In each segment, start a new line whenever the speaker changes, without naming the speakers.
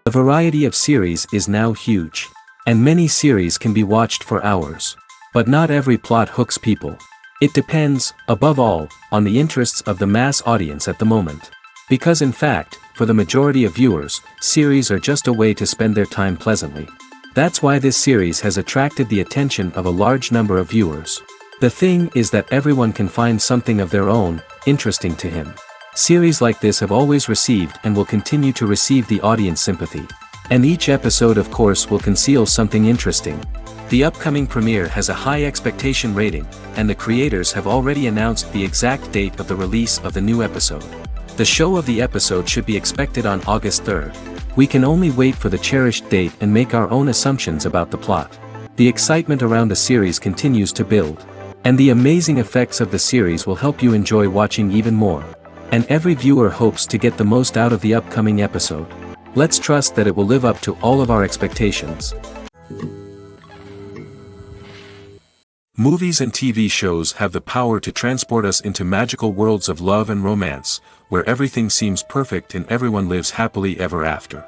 The variety of series is now huge. And many series can be watched for hours. But not every plot hooks people. It depends, above all, on the interests of the mass audience at the moment. Because in fact, for the majority of viewers, series are just a way to spend their time pleasantly. That's why this series has attracted the attention of a large number of viewers. The thing is that everyone can find something of their own, interesting to him. Series like this have always received and will continue to receive the audience sympathy. And each episode of course will conceal something interesting. The upcoming premiere has a high expectation rating, and the creators have already announced the exact date of the release of the new episode. The show of the episode should be expected on August 3rd. We can only wait for the cherished date and make our own assumptions about the plot. The excitement around the series continues to build. And the amazing effects of the series will help you enjoy watching even more. And every viewer hopes to get the most out of the upcoming episode. Let's trust that it will live up to all of our expectations.
Movies and TV shows have the power to transport us into magical worlds of love and romance, where everything seems perfect and everyone lives happily ever after.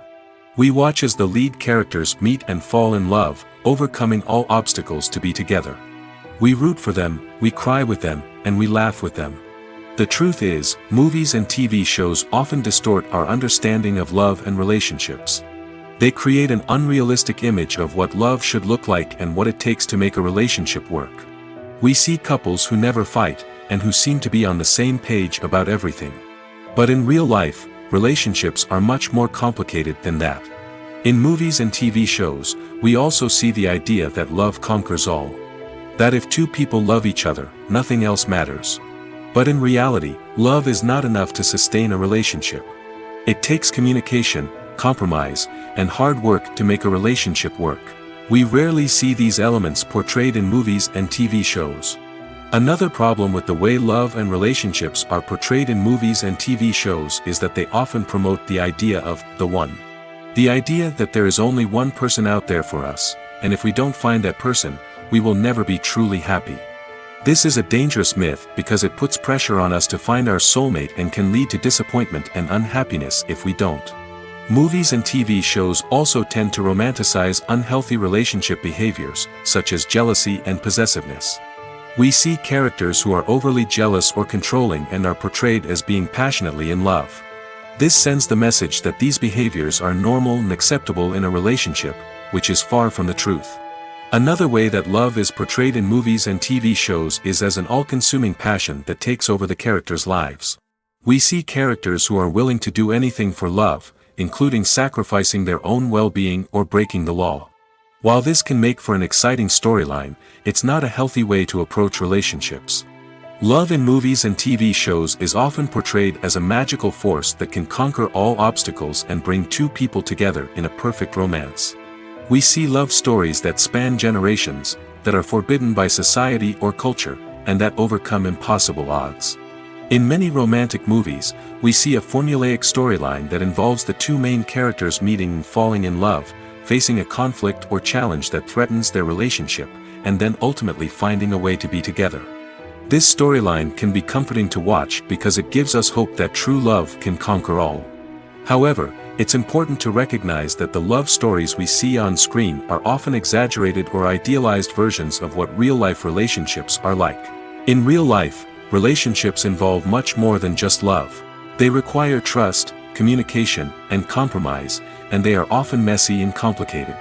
We watch as the lead characters meet and fall in love, overcoming all obstacles to be together. We root for them, we cry with them, and we laugh with them. The truth is, movies and TV shows often distort our understanding of love and relationships. They create an unrealistic image of what love should look like and what it takes to make a relationship work. We see couples who never fight, and who seem to be on the same page about everything. But in real life, relationships are much more complicated than that. In movies and TV shows, we also see the idea that love conquers all. That if two people love each other, nothing else matters. But in reality, love is not enough to sustain a relationship. It takes communication, compromise, and hard work to make a relationship work. We rarely see these elements portrayed in movies and TV shows. Another problem with the way love and relationships are portrayed in movies and TV shows is that they often promote the idea of the one. The idea that there is only one person out there for us, and if we don't find that person, we will never be truly happy. This is a dangerous myth because it puts pressure on us to find our soulmate and can lead to disappointment and unhappiness if we don't. Movies and TV shows also tend to romanticize unhealthy relationship behaviors, such as jealousy and possessiveness. We see characters who are overly jealous or controlling and are portrayed as being passionately in love. This sends the message that these behaviors are normal and acceptable in a relationship, which is far from the truth. Another way that love is portrayed in movies and TV shows is as an all-consuming passion that takes over the characters' lives. We see characters who are willing to do anything for love, including sacrificing their own well-being or breaking the law. While this can make for an exciting storyline, it's not a healthy way to approach relationships. Love in movies and TV shows is often portrayed as a magical force that can conquer all obstacles and bring two people together in a perfect romance. We see love stories that span generations, that are forbidden by society or culture, and that overcome impossible odds. In many romantic movies, we see a formulaic storyline that involves the two main characters meeting and falling in love, facing a conflict or challenge that threatens their relationship, and then ultimately finding a way to be together. This storyline can be comforting to watch because it gives us hope that true love can conquer all. However, it's important to recognize that the love stories we see on screen are often exaggerated or idealized versions of what real-life relationships are like. In real life, relationships involve much more than just love. They require trust, communication, and compromise, and they are often messy and complicated.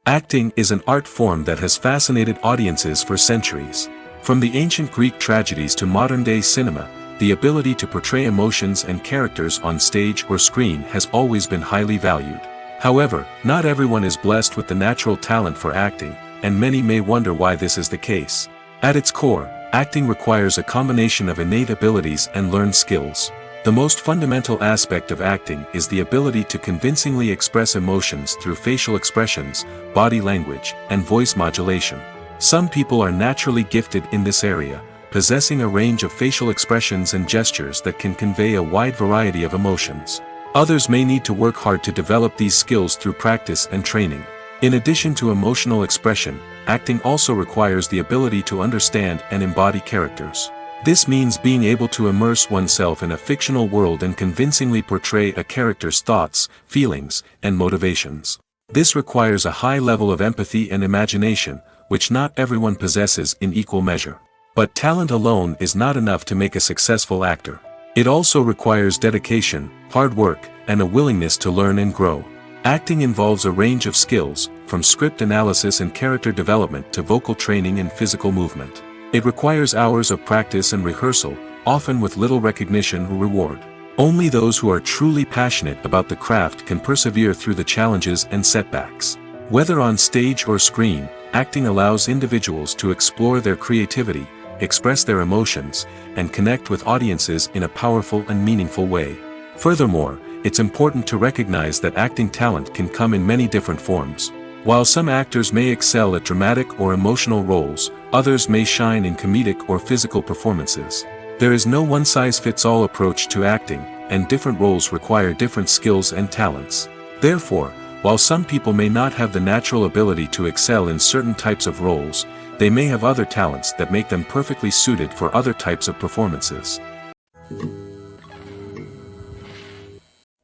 Acting is an art form that has fascinated audiences for centuries. From the ancient Greek tragedies to modern-day cinema, the ability to portray emotions and characters on stage or screen has always been highly valued. However, not everyone is blessed with the natural talent for acting, and many may wonder why this is the case. At its core, acting requires a combination of innate abilities and learned skills. The most fundamental aspect of acting is the ability to convincingly express emotions through facial expressions, body language, and voice modulation. Some people are naturally gifted in this area, possessing a range of facial expressions and gestures that can convey a wide variety of emotions. Others may need to work hard to develop these skills through practice and training. In addition to emotional expression, acting also requires the ability to understand and embody characters. This means being able to immerse oneself in a fictional world and convincingly portray a character's thoughts, feelings, and motivations. This requires a high level of empathy and imagination, which not everyone possesses in equal measure. But talent alone is not enough to make a successful actor. It also requires dedication, hard work, and a willingness to learn and grow. Acting involves a range of skills, from script analysis and character development to vocal training and physical movement. It requires hours of practice and rehearsal, often with little recognition or reward. Only those who are truly passionate about the craft can persevere through the challenges and setbacks. Whether on stage or screen, acting allows individuals to explore their creativity, express their emotions, and connect with audiences in a powerful and meaningful way. Furthermore, it's important to recognize that acting talent can come in many different forms. While some actors may excel at dramatic or emotional roles, others may shine in comedic or physical performances. There is no one-size-fits-all approach to acting, and different roles require different skills and talents. Therefore, while some people may not have the natural ability to excel in certain types of roles, they may have other talents that make them perfectly suited for other types of performances.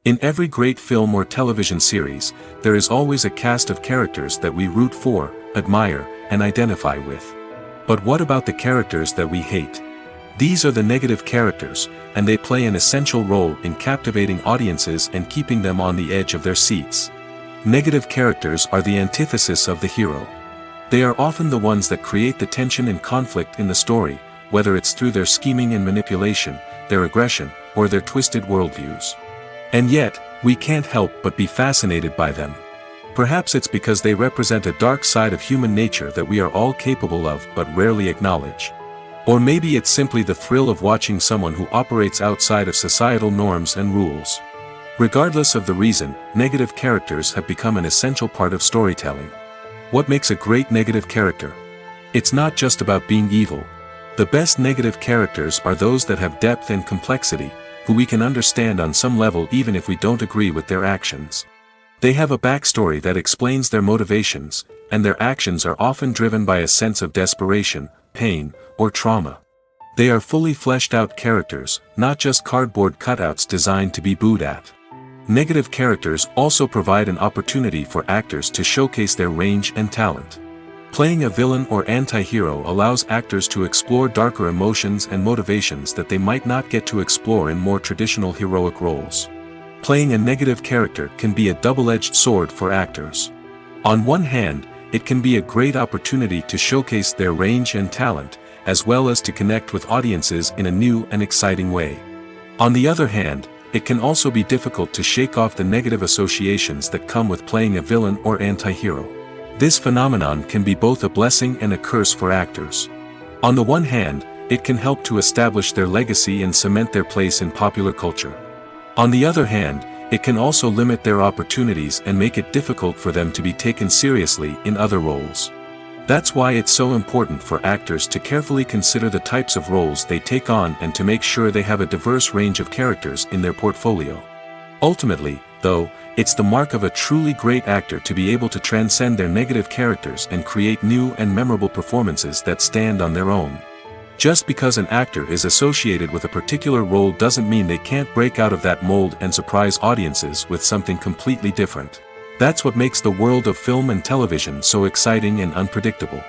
In every great film or television series, there is always a cast of characters that we root for, admire, and identify with. But what about the characters that we hate? These are the negative characters, and they play an essential role in captivating audiences and keeping them on the edge of their seats. Negative characters are the antithesis of the hero. They are often the ones that create the tension and conflict in the story, whether it's through their scheming and manipulation, their aggression, or their twisted worldviews. And yet, we can't help but be fascinated by them. Perhaps it's because they represent a dark side of human nature that we are all capable of but rarely acknowledge. Or maybe it's simply the thrill of watching someone who operates outside of societal norms and rules. Regardless of the reason, negative characters have become an essential part of storytelling. What makes a great negative character? It's not just about being evil. The best negative characters are those that have depth and complexity, who we can understand on some level even if we don't agree with their actions. They have a backstory that explains their motivations, and their actions are often driven by a sense of desperation, pain, or trauma. They are fully fleshed out characters, not just cardboard cutouts designed to be booed at. Negative characters also provide an opportunity for actors to showcase their range and talent. Playing a villain or anti-hero allows actors to explore darker emotions and motivations that they might not get to explore in more traditional heroic roles. Playing a negative character can be a double-edged sword for actors. On one hand, it can be a great opportunity to showcase their range and talent, as well as to connect with audiences in a new and exciting way. On the other hand, it can also be difficult to shake off the negative associations that come with playing a villain or anti-hero. This phenomenon can be both a blessing and a curse for actors. On the one hand, it can help to establish their legacy and cement their place in popular culture. On the other hand, it can also limit their opportunities and make it difficult for them to be taken seriously in other roles. That's why it's so important for actors to carefully consider the types of roles they take on and to make sure they have a diverse range of characters in their portfolio. Ultimately, though, it's the mark of a truly great actor to be able to transcend their negative characters and create new and memorable performances that stand on their own. Just because an actor is associated with a particular role doesn't mean they can't break out of that mold and surprise audiences with something completely different. That's what makes the world of film and television so exciting and unpredictable.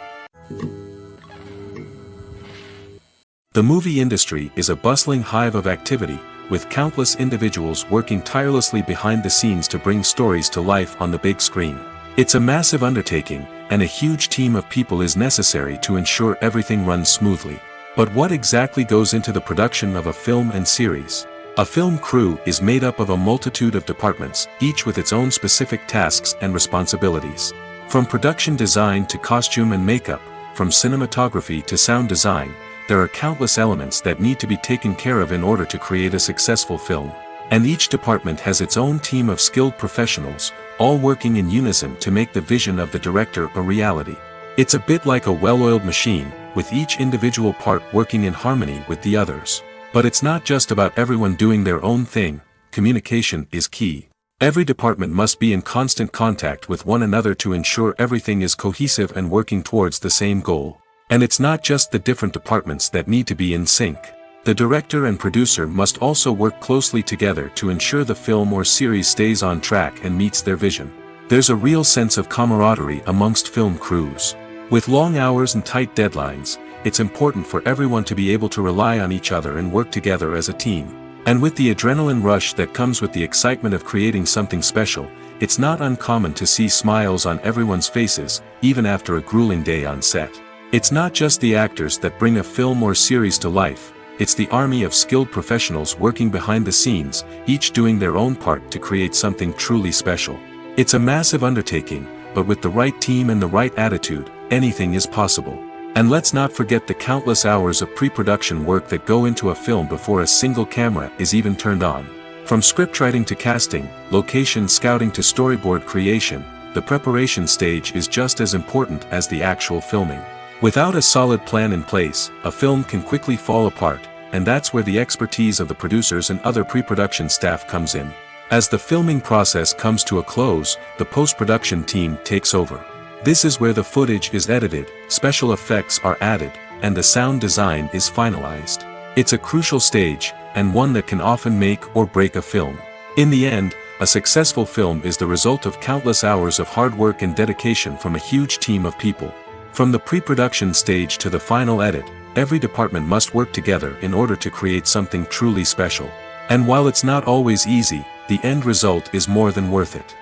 The movie industry is a bustling hive of activity, with countless individuals working tirelessly behind the scenes to bring stories to life on the big screen. It's a massive undertaking, and a huge team of people is necessary to ensure everything runs smoothly. But what exactly goes into the production of a film and series? A film crew is made up of a multitude of departments, each with its own specific tasks and responsibilities. From production design to costume and makeup, from cinematography to sound design, there are countless elements that need to be taken care of in order to create a successful film. And each department has its own team of skilled professionals, all working in unison to make the vision of the director a reality. It's a bit like a well-oiled machine, with each individual part working in harmony with the others. But it's not just about everyone doing their own thing. Communication is key. Every department must be in constant contact with one another to ensure everything is cohesive and working towards the same goal. And it's not just the different departments that need to be in sync. The director and producer must also work closely together to ensure the film or series stays on track and meets their vision. There's a real sense of camaraderie amongst film crews. With long hours and tight deadlines, it's important for everyone to be able to rely on each other and work together as a team. And with the adrenaline rush that comes with the excitement of creating something special, it's not uncommon to see smiles on everyone's faces, even after a grueling day on set. It's not just the actors that bring a film or series to life, it's the army of skilled professionals working behind the scenes, each doing their own part to create something truly special. It's a massive undertaking, but with the right team and the right attitude, anything is possible. And let's not forget the countless hours of pre-production work that go into a film before a single camera is even turned on. From scriptwriting to casting, location scouting to storyboard creation, the preparation stage is just as important as the actual filming. Without a solid plan in place, a film can quickly fall apart, and that's where the expertise of the producers and other pre-production staff comes in. As the filming process comes to a close, the post-production team takes over. This is where the footage is edited, special effects are added, and the sound design is finalized. It's a crucial stage, and one that can often make or break a film. In the end, a successful film is the result of countless hours of hard work and dedication from a huge team of people. From the pre-production stage to the final edit, every department must work together in order to create something truly special. And while it's not always easy, the end result is more than worth it.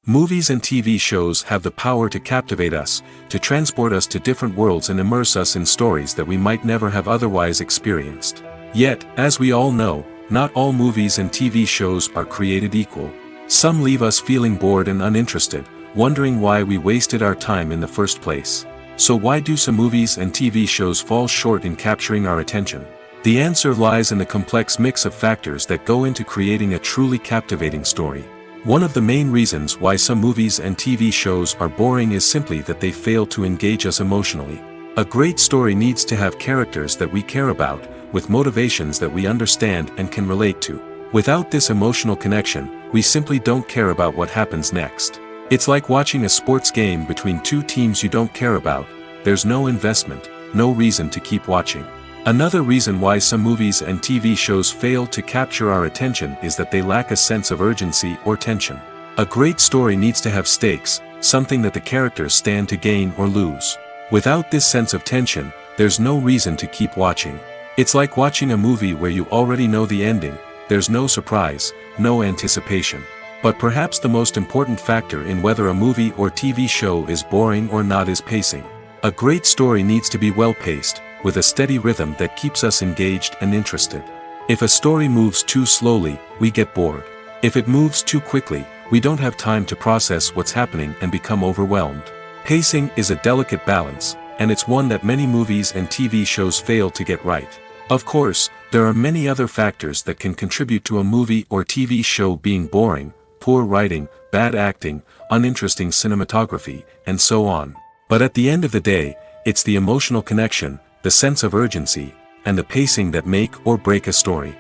Movies and TV shows have the power to captivate us, to transport us to different worlds and immerse us in stories that we might never have otherwise experienced. Yet, as we all know, not all movies and TV shows are created equal. Some leave us feeling bored and uninterested, wondering why we wasted our time in the first place. So why do some movies and TV shows fall short in capturing our attention? The answer lies in the complex mix of factors that go into creating a truly captivating story. One of the main reasons why some movies and TV shows are boring is simply that they fail to engage us emotionally. A great story needs to have characters that we care about, with motivations that we understand and can relate to. Without this emotional connection, we simply don't care about what happens next. It's like watching a sports game between two teams you don't care about. There's no investment, no reason to keep watching. Another reason why some movies and TV shows fail to capture our attention is that they lack a sense of urgency or tension. A great story needs to have stakes, something that the characters stand to gain or lose. Without this sense of tension, there's no reason to keep watching. It's like watching a movie where you already know the ending, there's no surprise, no anticipation. But perhaps the most important factor in whether a movie or TV show is boring or not is pacing. A great story needs to be well-paced, with a steady rhythm that keeps us engaged and interested. If a story moves too slowly, we get bored. If it moves too quickly, we don't have time to process what's happening and become overwhelmed. Pacing is a delicate balance, and it's one that many movies and TV shows fail to get right. Of course, there are many other factors that can contribute to a movie or TV show being boring: poor writing, bad acting, uninteresting cinematography, and so on. But at the end of the day, it's the emotional connection, the sense of urgency, and the pacing that make or break a story.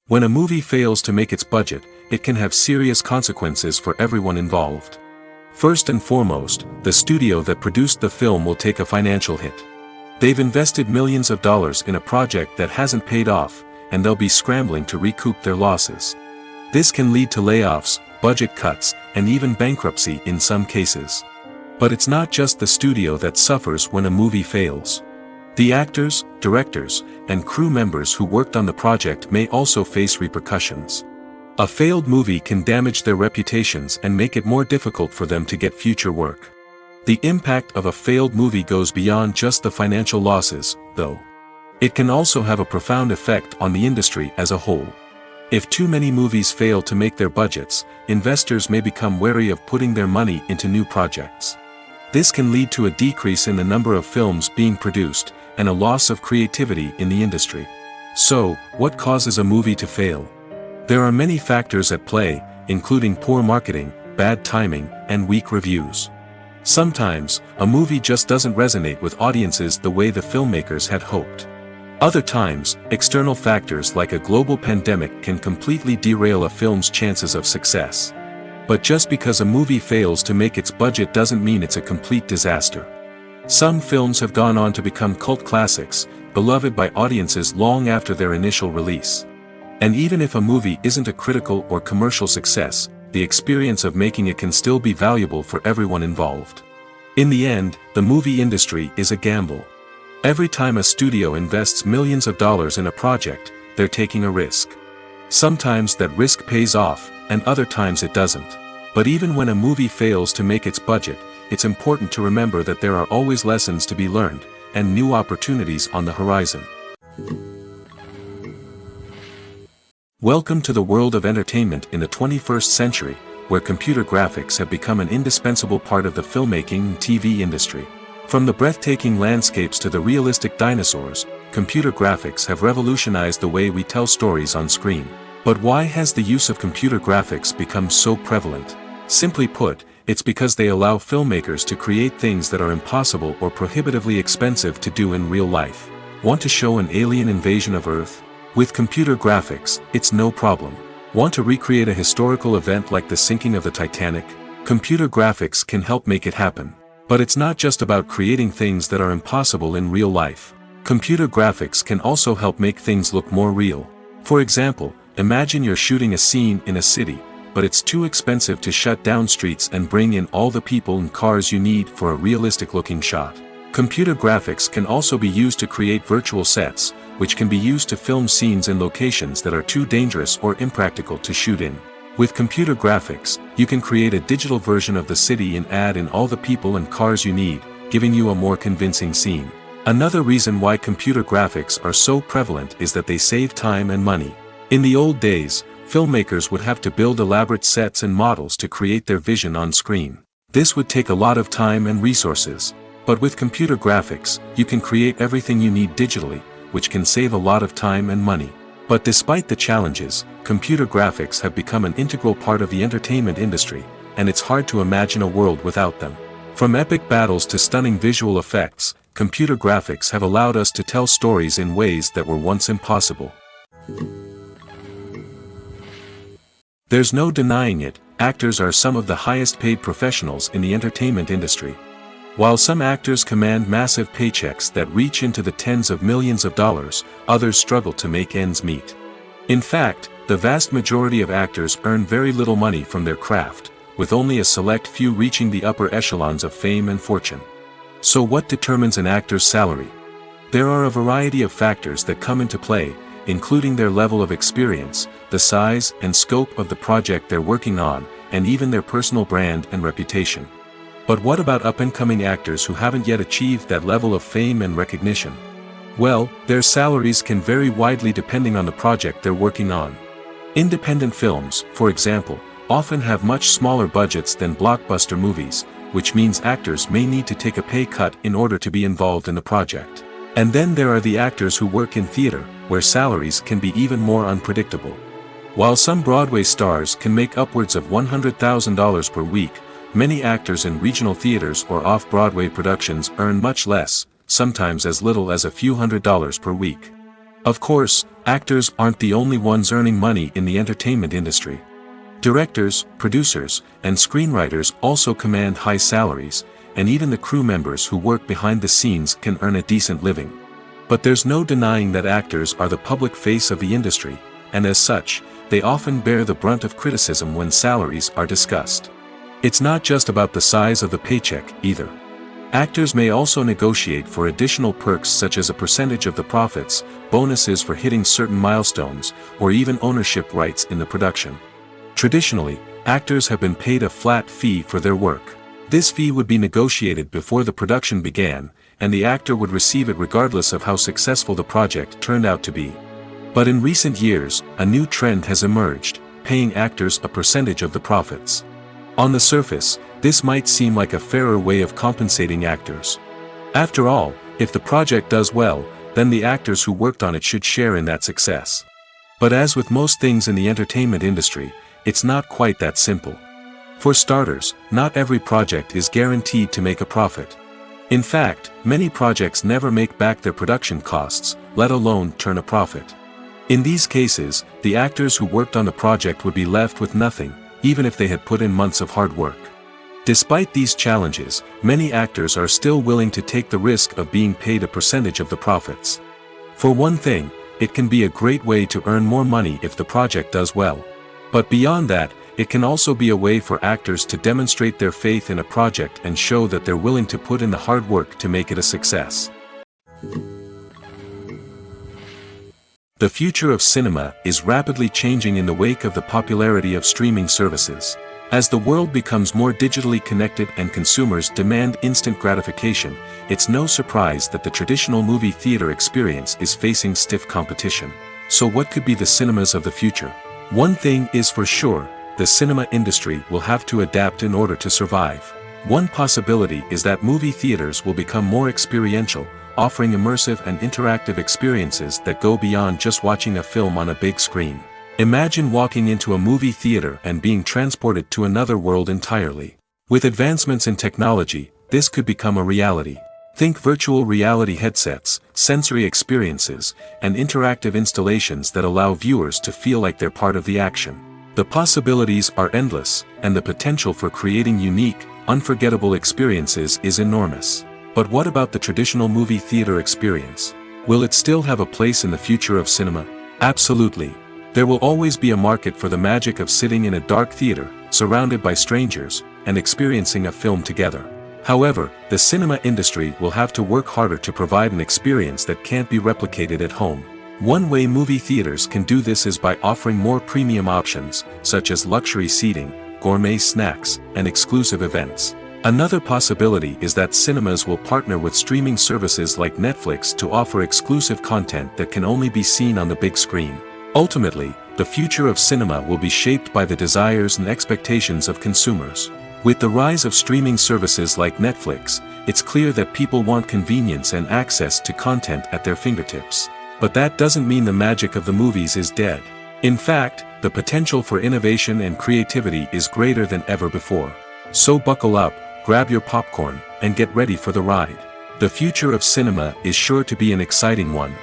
When a movie fails to make its budget, it can have serious consequences for everyone involved. First and foremost, the studio that produced the film will take a financial hit. They've invested millions of dollars in a project that hasn't paid off, and they'll be scrambling to recoup their losses. This can lead to layoffs, budget cuts, and even bankruptcy in some cases. But it's not just the studio that suffers when a movie fails. The actors, directors, and crew members who worked on the project may also face repercussions. A failed movie can damage their reputations and make it more difficult for them to get future work. The impact of a failed movie goes beyond just the financial losses, though. It can also have a profound effect on the industry as a whole. If too many movies fail to make their budgets, investors may become wary of putting their money into new projects. This can lead to a decrease in the number of films being produced, and a loss of creativity in the industry. So, what causes a movie to fail? There are many factors at play, including poor marketing, bad timing, and weak reviews. Sometimes, a movie just doesn't resonate with audiences the way the filmmakers had hoped. Other times, external factors like a global pandemic can completely derail a film's chances of success. But just because a movie fails to make its budget doesn't mean it's a complete disaster. Some films have gone on to become cult classics, beloved by audiences long after their initial release. And even if a movie isn't a critical or commercial success, the experience of making it can still be valuable for everyone involved. In the end, the movie industry is a gamble. Every time a studio invests millions of dollars in a project, they're taking a risk. Sometimes that risk pays off, and other times it doesn't. But even when a movie fails to make its budget, it's important to remember that there are always lessons to be learned, and new opportunities on the horizon. Welcome to the world of entertainment in the 21st century, where computer graphics have become an indispensable part of the filmmaking and TV industry. From the breathtaking landscapes to the realistic dinosaurs, computer graphics have revolutionized the way we tell stories on screen. But why has the use of computer graphics become so prevalent? Simply put, it's because they allow filmmakers to create things that are impossible or prohibitively expensive to do in real life. Want to show an alien invasion of Earth? With computer graphics, it's no problem. Want to recreate a historical event like the sinking of the Titanic? Computer graphics can help make it happen. But it's not just about creating things that are impossible in real life. Computer graphics can also help make things look more real. For example, imagine you're shooting a scene in a city, but it's too expensive to shut down streets and bring in all the people and cars you need for a realistic-looking shot. Computer graphics can also be used to create virtual sets, which can be used to film scenes in locations that are too dangerous or impractical to shoot in. With computer graphics, you can create a digital version of the city and add in all the people and cars you need, giving you a more convincing scene. Another reason why computer graphics are so prevalent is that they save time and money. In the old days, filmmakers would have to build elaborate sets and models to create their vision on screen. This would take a lot of time and resources. But with computer graphics, you can create everything you need digitally, which can save a lot of time and money. But despite the challenges, computer graphics have become an integral part of the entertainment industry, and it's hard to imagine a world without them. From epic battles to stunning visual effects, computer graphics have allowed us to tell stories in ways that were once impossible. There's no denying it, actors are some of the highest paid professionals in the entertainment industry. While some actors command massive paychecks that reach into the tens of millions of dollars, others struggle to make ends meet. In fact, the vast majority of actors earn very little money from their craft, with only a select few reaching the upper echelons of fame and fortune. So what determines an actor's salary? There are a variety of factors that come into play, including their level of experience, the size and scope of the project they're working on, and even their personal brand and reputation. But what about up-and-coming actors who haven't yet achieved that level of fame and recognition? Well, their salaries can vary widely depending on the project they're working on. Independent films, for example, often have much smaller budgets than blockbuster movies, which means actors may need to take a pay cut in order to be involved in the project. And then there are the actors who work in theater, where salaries can be even more unpredictable. While some Broadway stars can make upwards of $100,000 per week, many actors in regional theaters or off-Broadway productions earn much less, sometimes as little as a few $100s per week. Of course, actors aren't the only ones earning money in the entertainment industry. Directors, producers, and screenwriters also command high salaries, and even the crew members who work behind the scenes can earn a decent living. But there's no denying that actors are the public face of the industry, and as such, they often bear the brunt of criticism when salaries are discussed. It's not just about the size of the paycheck, either. Actors may also negotiate for additional perks such as a percentage of the profits, bonuses for hitting certain milestones, or even ownership rights in the production. Traditionally, actors have been paid a flat fee for their work. This fee would be negotiated before the production began, and the actor would receive it regardless of how successful the project turned out to be. But in recent years, a new trend has emerged, paying actors a percentage of the profits. On the surface, this might seem like a fairer way of compensating actors. After all, if the project does well, then the actors who worked on it should share in that success. But as with most things in the entertainment industry, it's not quite that simple. For starters, not every project is guaranteed to make a profit. In fact, many projects never make back their production costs, let alone turn a profit. In these cases, the actors who worked on the project would be left with nothing, even if they had put in months of hard work. Despite these challenges, many actors are still willing to take the risk of being paid a percentage of the profits. For one thing, it can be a great way to earn more money if the project does well. But beyond that, it can also be a way for actors to demonstrate their faith in a project and show that they're willing to put in the hard work to make it a success. The future of cinema is rapidly changing in the wake of the popularity of streaming services. As the world becomes more digitally connected and consumers demand instant gratification, it's no surprise that the traditional movie theater experience is facing stiff competition. So what could be the cinemas of the future? One thing is for sure, the cinema industry will have to adapt in order to survive. One possibility is that movie theaters will become more experiential, offering immersive and interactive experiences that go beyond just watching a film on a big screen. Imagine walking into a movie theater and being transported to another world entirely. With advancements in technology, this could become a reality. Think virtual reality headsets, sensory experiences, and interactive installations that allow viewers to feel like they're part of the action. The possibilities are endless, and the potential for creating unique, unforgettable experiences is enormous. But what about the traditional movie theater experience? Will it still have a place in the future of cinema? Absolutely. There will always be a market for the magic of sitting in a dark theater, surrounded by strangers, and experiencing a film together. However, the cinema industry will have to work harder to provide an experience that can't be replicated at home. One way movie theaters can do this is by offering more premium options, such as luxury seating, gourmet snacks, and exclusive events. Another possibility is that cinemas will partner with streaming services like Netflix to offer exclusive content that can only be seen on the big screen. Ultimately, the future of cinema will be shaped by the desires and expectations of consumers. With the rise of streaming services like Netflix, it's clear that people want convenience and access to content at their fingertips. But that doesn't mean the magic of the movies is dead. In fact, the potential for innovation and creativity is greater than ever before. So buckle up, grab your popcorn, and get ready for the ride. The future of cinema is sure to be an exciting one.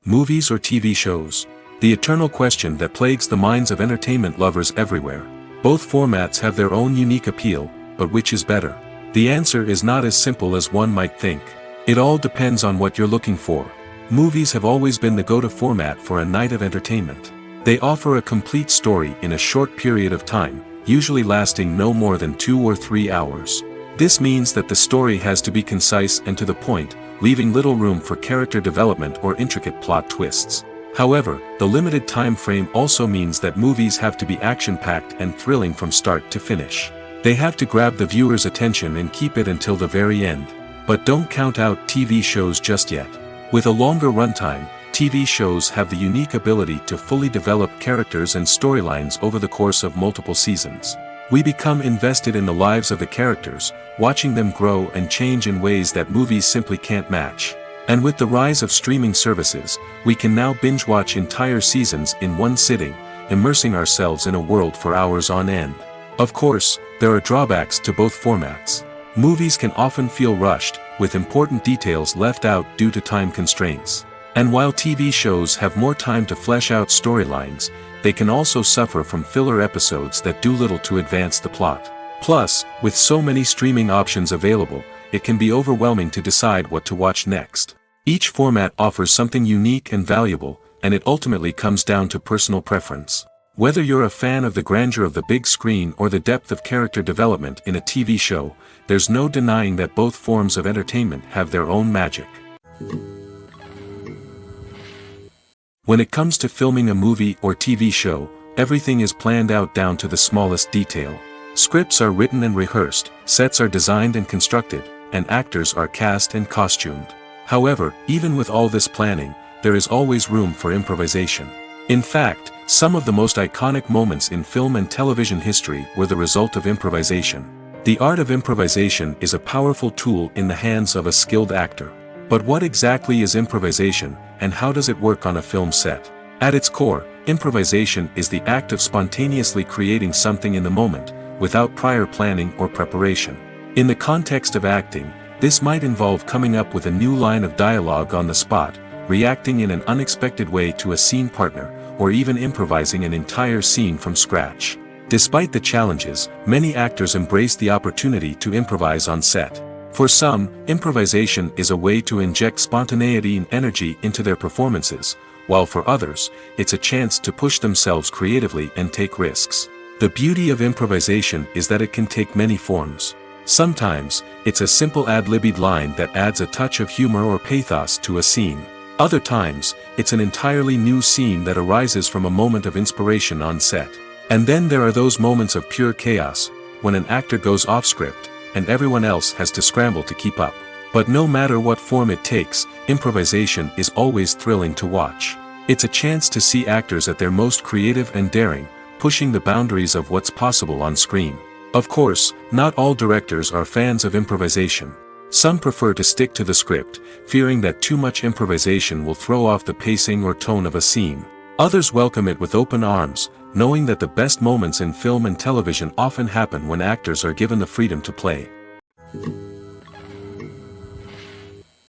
Movies or TV shows? The eternal question that plagues the minds of entertainment lovers everywhere. Both formats have their own unique appeal, but which is better? The answer is not as simple as one might think. It all depends on what you're looking for. Movies have always been the go-to format for a night of entertainment. They offer a complete story in a short period of time, usually lasting no more than 2 or 3 hours. This means that the story has to be concise and to the point, leaving little room for character development or intricate plot twists. However, the limited time frame also means that movies have to be action-packed and thrilling from start to finish. They have to grab the viewer's attention and keep it until the very end. But don't count out TV shows just yet. With a longer runtime, TV shows have the unique ability to fully develop characters and storylines over the course of multiple seasons. We become invested in the lives of the characters, watching them grow and change in ways that movies simply can't match. And with the rise of streaming services, we can now binge-watch entire seasons in one sitting, immersing ourselves in a world for hours on end. Of course, there are drawbacks to both formats. Movies can often feel rushed, with important details left out due to time constraints. And while TV shows have more time to flesh out storylines, they can also suffer from filler episodes that do little to advance the plot. Plus, with so many streaming options available, it can be overwhelming to decide what to watch next. Each format offers something unique and valuable, and it ultimately comes down to personal preference. Whether you're a fan of the grandeur of the big screen or the depth of character development in a TV show, there's no denying that both forms of entertainment have their own magic. When it comes to filming a movie or TV show, everything is planned out down to the smallest detail. Scripts are written and rehearsed, sets are designed and constructed, and actors are cast and costumed. However, even with all this planning, there is always room for improvisation. In fact, some of the most iconic moments in film and television history were the result of improvisation. The art of improvisation is a powerful tool in the hands of a skilled actor. But what exactly is improvisation, and how does it work on a film set? At its core, improvisation is the act of spontaneously creating something in the moment, without prior planning or preparation. In the context of acting, this might involve coming up with a new line of dialogue on the spot, reacting in an unexpected way to a scene partner, or even improvising an entire scene from scratch. Despite the challenges, many actors embrace the opportunity to improvise on set. For some, improvisation is a way to inject spontaneity and energy into their performances, while for others, it's a chance to push themselves creatively and take risks. The beauty of improvisation is that it can take many forms. Sometimes, it's a simple ad-libbed line that adds a touch of humor or pathos to a scene. Other times, it's an entirely new scene that arises from a moment of inspiration on set. And then there are those moments of pure chaos, when an actor goes off script, and everyone else has to scramble to keep up. But no matter what form it takes, improvisation is always thrilling to watch. It's a chance to see actors at their most creative and daring, pushing the boundaries of what's possible on screen. Of course, not all directors are fans of improvisation. Some prefer to stick to the script, fearing that too much improvisation will throw off the pacing or tone of a scene. Others welcome it with open arms, knowing that the best moments in film and television often happen when actors are given the freedom to play.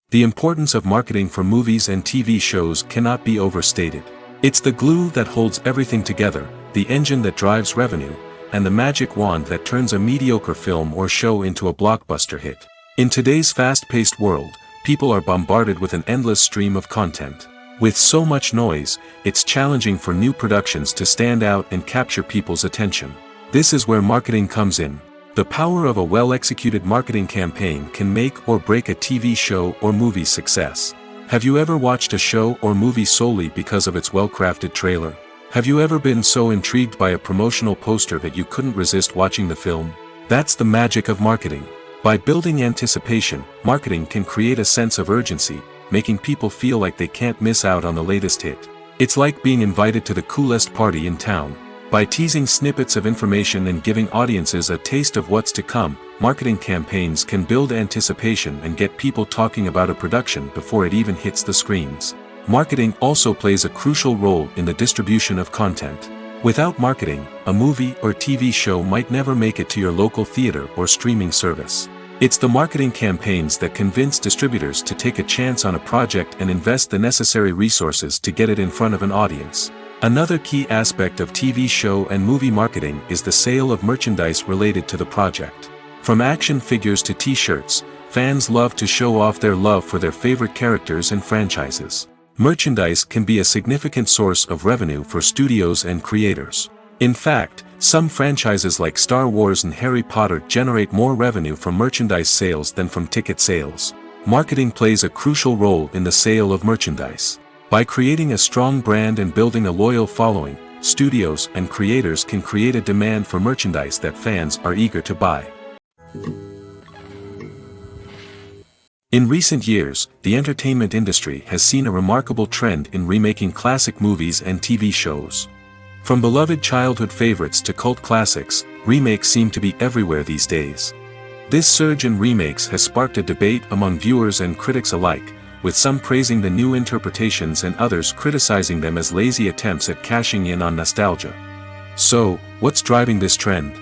The importance of marketing for movies and TV shows cannot be overstated. It's the glue that holds everything together, the engine that drives revenue, and the magic wand that turns a mediocre film or show into a blockbuster hit. In today's fast-paced world, people are bombarded with an endless stream of content. With so much noise, it's challenging for new productions to stand out and capture people's attention. This is where marketing comes in. The power of a well-executed marketing campaign can make or break a TV show or movie's success. Have you ever watched a show or movie solely because of its well-crafted trailer? Have you ever been so intrigued by a promotional poster that you couldn't resist watching the film? That's the magic of marketing. By building anticipation, marketing can create a sense of urgency, making people feel like they can't miss out on the latest hit. It's like being invited to the coolest party in town. By teasing snippets of information and giving audiences a taste of what's to come, marketing campaigns can build anticipation and get people talking about a production before it even hits the screens. Marketing also plays a crucial role in the distribution of content. Without marketing, a movie or TV show might never make it to your local theater or streaming service. It's the marketing campaigns that convince distributors to take a chance on a project and invest the necessary resources to get it in front of an audience. Another key aspect of TV show and movie marketing is the sale of merchandise related to the project. From action figures to t-shirts, fans love to show off their love for their favorite characters and franchises. Merchandise can be a significant source of revenue for studios and creators. In fact, some franchises like Star Wars and Harry Potter generate more revenue from merchandise sales than from ticket sales. Marketing plays a crucial role in the sale of merchandise. By creating a strong brand and building a loyal following, studios and creators can create a demand for merchandise that fans are eager to buy. In recent years, the entertainment industry has seen a remarkable trend in remaking classic movies and TV shows. From beloved childhood favorites to cult classics, remakes seem to be everywhere these days. This surge in remakes has sparked a debate among viewers and critics alike, with some praising the new interpretations and others criticizing them as lazy attempts at cashing in on nostalgia. So, what's driving this trend?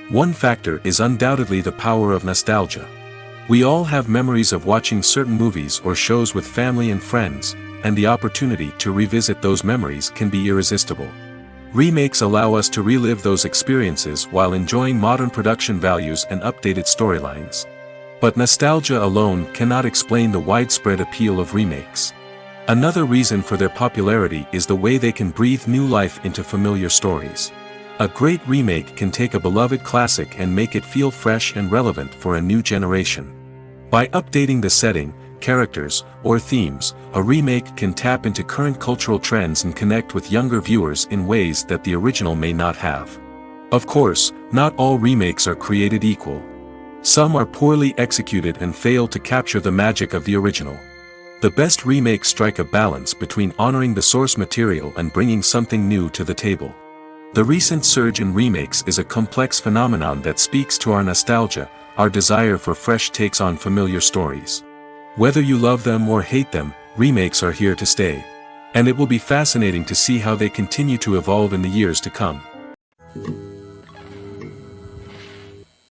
One factor is undoubtedly the power of nostalgia. We all have memories of watching certain movies or shows with family and friends, and the opportunity to revisit those memories can be irresistible. Remakes allow us to relive those experiences while enjoying modern production values and updated storylines. But nostalgia alone cannot explain the widespread appeal of remakes. Another reason for their popularity is the way they can breathe new life into familiar stories. A great remake can take a beloved classic and make it feel fresh and relevant for a new generation. By updating the setting, characters, or themes, a remake can tap into current cultural trends and connect with younger viewers in ways that the original may not have. Of course, not all remakes are created equal. Some are poorly executed and fail to capture the magic of the original. The best remakes strike a balance between honoring the source material and bringing something new to the table. The recent surge in remakes is a complex phenomenon that speaks to our nostalgia, our desire for fresh takes on familiar stories. Whether you love them or hate them, remakes are here to stay. And it will be fascinating to see how they continue to evolve in the years to come.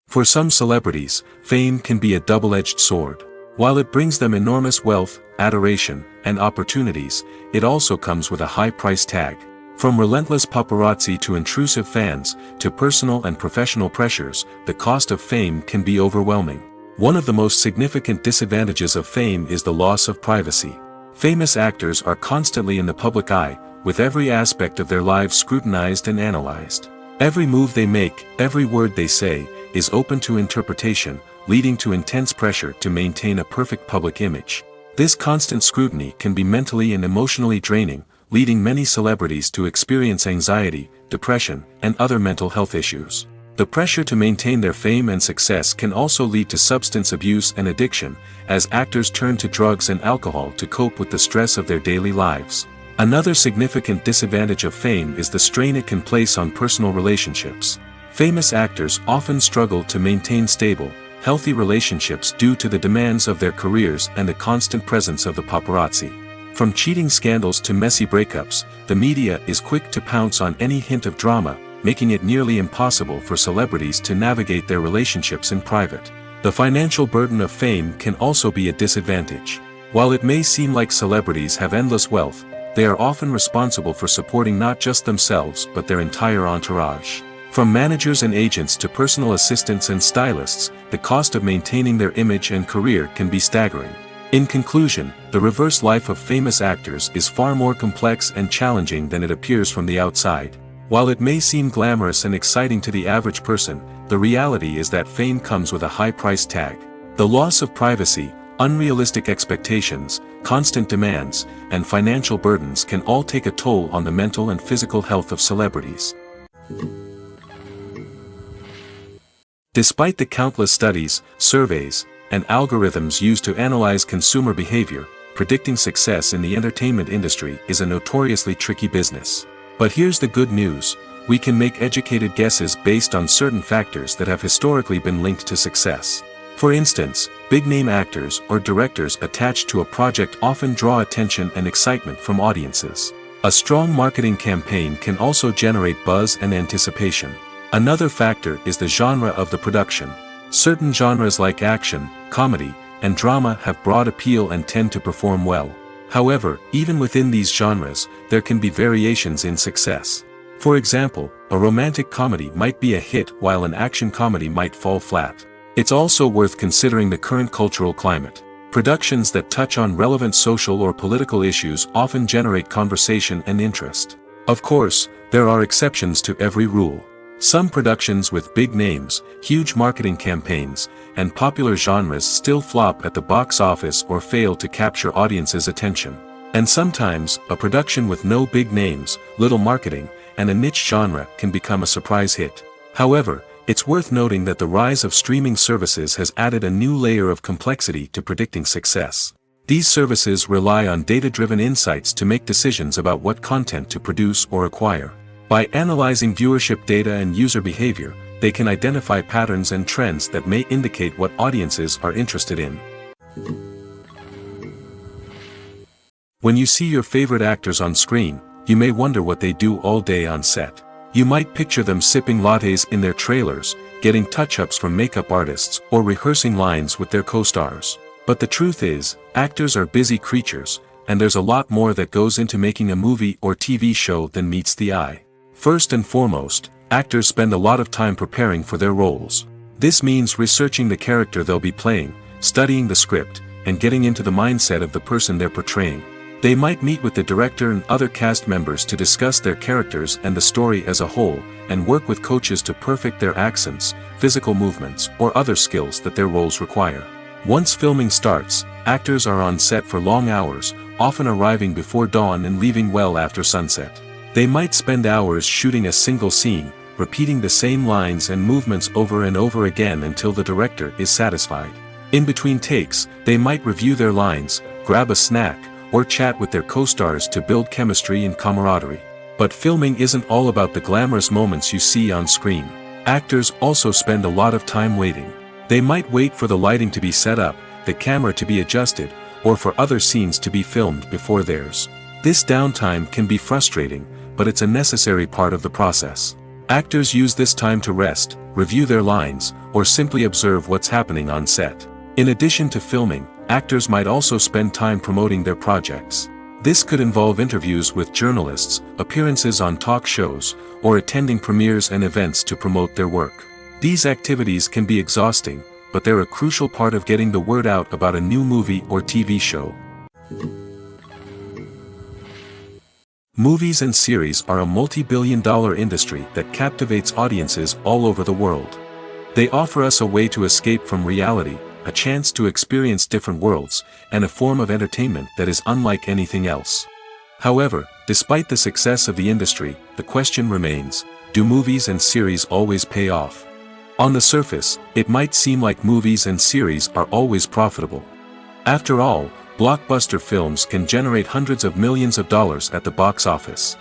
For some celebrities, fame can be a double-edged sword. While it brings them enormous wealth, adoration, and opportunities, it also comes with a high price tag. From relentless paparazzi to intrusive fans, to personal and professional pressures, the cost of fame can be overwhelming. One of the most significant disadvantages of fame is the loss of privacy. Famous actors are constantly in the public eye, with every aspect of their lives scrutinized and analyzed. Every move they make, every word they say, is open to interpretation, leading to intense pressure to maintain a perfect public image. This constant scrutiny can be mentally and emotionally draining, leading many celebrities to experience anxiety, depression, and other mental health issues. The pressure to maintain their fame and success can also lead to substance abuse and addiction, as actors turn to drugs and alcohol to cope with the stress of their daily lives. Another significant disadvantage of fame is the strain it can place on personal relationships. Famous actors often struggle to maintain stable, healthy relationships due to the demands of their careers and the constant presence of the paparazzi. From cheating scandals to messy breakups, the media is quick to pounce on any hint of drama, making it nearly impossible for celebrities to navigate their relationships in private. The financial burden of fame can also be a disadvantage. While it may seem like celebrities have endless wealth, they are often responsible for supporting not just themselves but their entire entourage. From managers and agents to personal assistants and stylists, the cost of maintaining their image and career can be staggering. In conclusion, the reverse life of famous actors is far more complex and challenging than it appears from the outside. While it may seem glamorous and exciting to the average person, the reality is that fame comes with a high price tag. The loss of privacy, unrealistic expectations, constant demands, and financial burdens can all take a toll on the mental and physical health of celebrities. Despite the countless studies, surveys, and algorithms used to analyze consumer behavior, predicting success in the entertainment industry is a notoriously tricky business. But here's the good news: we can make educated guesses based on certain factors that have historically been linked to success. For instance, big-name actors or directors attached to a project often draw attention and excitement from audiences. A strong marketing campaign can also generate buzz and anticipation. Another factor is the genre of the production. Certain genres like action, comedy, and drama have broad appeal and tend to perform well. However, even within these genres, there can be variations in success. For example, a romantic comedy might be a hit while an action comedy might fall flat. It's also worth considering the current cultural climate. Productions that touch on relevant social or political issues often generate conversation and interest. Of course, there are exceptions to every rule. Some productions with big names, huge marketing campaigns, and popular genres still flop at the box office or fail to capture audiences' attention. And sometimes, a production with no big names, little marketing, and a niche genre can become a surprise hit. However, it's worth noting that the rise of streaming services has added a new layer of complexity to predicting success. These services rely on data-driven insights to make decisions about what content to produce or acquire. By analyzing viewership data and user behavior, they can identify patterns and trends that may indicate what audiences are interested in. When you see your favorite actors on screen, you may wonder what they do all day on set. You might picture them sipping lattes in their trailers, getting touch-ups from makeup artists, or rehearsing lines with their co-stars. But the truth is, actors are busy creatures, and there's a lot more that goes into making a movie or TV show than meets the eye. First and foremost, actors spend a lot of time preparing for their roles. This means researching the character they'll be playing, studying the script, and getting into the mindset of the person they're portraying. They might meet with the director and other cast members to discuss their characters and the story as a whole, and work with coaches to perfect their accents, physical movements, or other skills that their roles require. Once filming starts, actors are on set for long hours, often arriving before dawn and leaving well after sunset. They might spend hours shooting a single scene, repeating the same lines and movements over and over again until the director is satisfied. In between takes, they might review their lines, grab a snack, or chat with their co-stars to build chemistry and camaraderie. But filming isn't all about the glamorous moments you see on screen. Actors also spend a lot of time waiting. They might wait for the lighting to be set up, the camera to be adjusted, or for other scenes to be filmed before theirs. This downtime can be frustrating, but it's a necessary part of the process. Actors use this time to rest, review their lines, or simply observe what's happening on set. In addition to filming, actors might also spend time promoting their projects. This could involve interviews with journalists, appearances on talk shows, or attending premieres and events to promote their work. These activities can be exhausting, but they're a crucial part of getting the word out about a new movie or TV show. Movies and series are a multi-billion-dollar industry that captivates audiences all over the world. They offer us a way to escape from reality, a chance to experience different worlds, and a form of entertainment that is unlike anything else. However, despite the success of the industry, the question remains, do movies and series always pay off? On the surface, it might seem like movies and series are always profitable. After all, blockbuster films can generate hundreds of millions of dollars at the box office.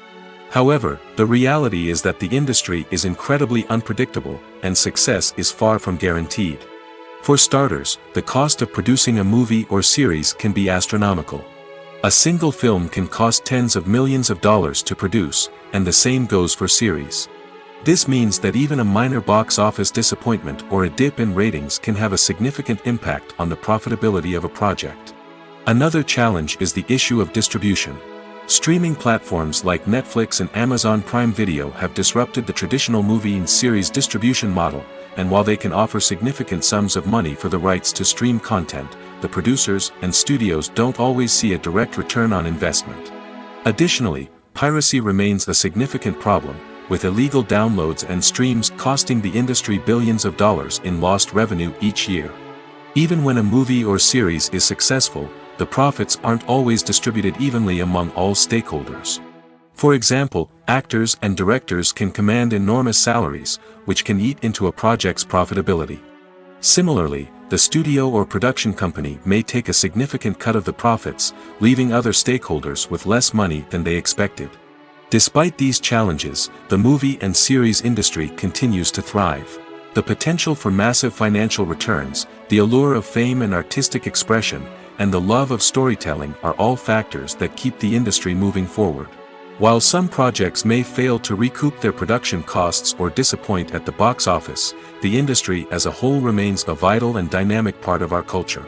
However, the reality is that the industry is incredibly unpredictable, and success is far from guaranteed. For starters, the cost of producing a movie or series can be astronomical. A single film can cost tens of millions of dollars to produce, and the same goes for series. This means that even a minor box office disappointment or a dip in ratings can have a significant impact on the profitability of a project. Another challenge is the issue of distribution. Streaming platforms like Netflix and Amazon Prime Video have disrupted the traditional movie and series distribution model, and while they can offer significant sums of money for the rights to stream content, the producers and studios don't always see a direct return on investment. Additionally, piracy remains a significant problem, with illegal downloads and streams costing the industry billions of dollars in lost revenue each year. Even when a movie or series is successful, the profits aren't always distributed evenly among all stakeholders. For example, actors and directors can command enormous salaries, which can eat into a project's profitability. Similarly, the studio or production company may take a significant cut of the profits, leaving other stakeholders with less money than they expected. Despite these challenges, the movie and series industry continues to thrive. The potential for massive financial returns, the allure of fame and artistic expression, and the love of storytelling are all factors that keep the industry moving forward. While some projects may fail to recoup their production costs or disappoint at the box office, the industry as a whole remains a vital and dynamic part of our culture.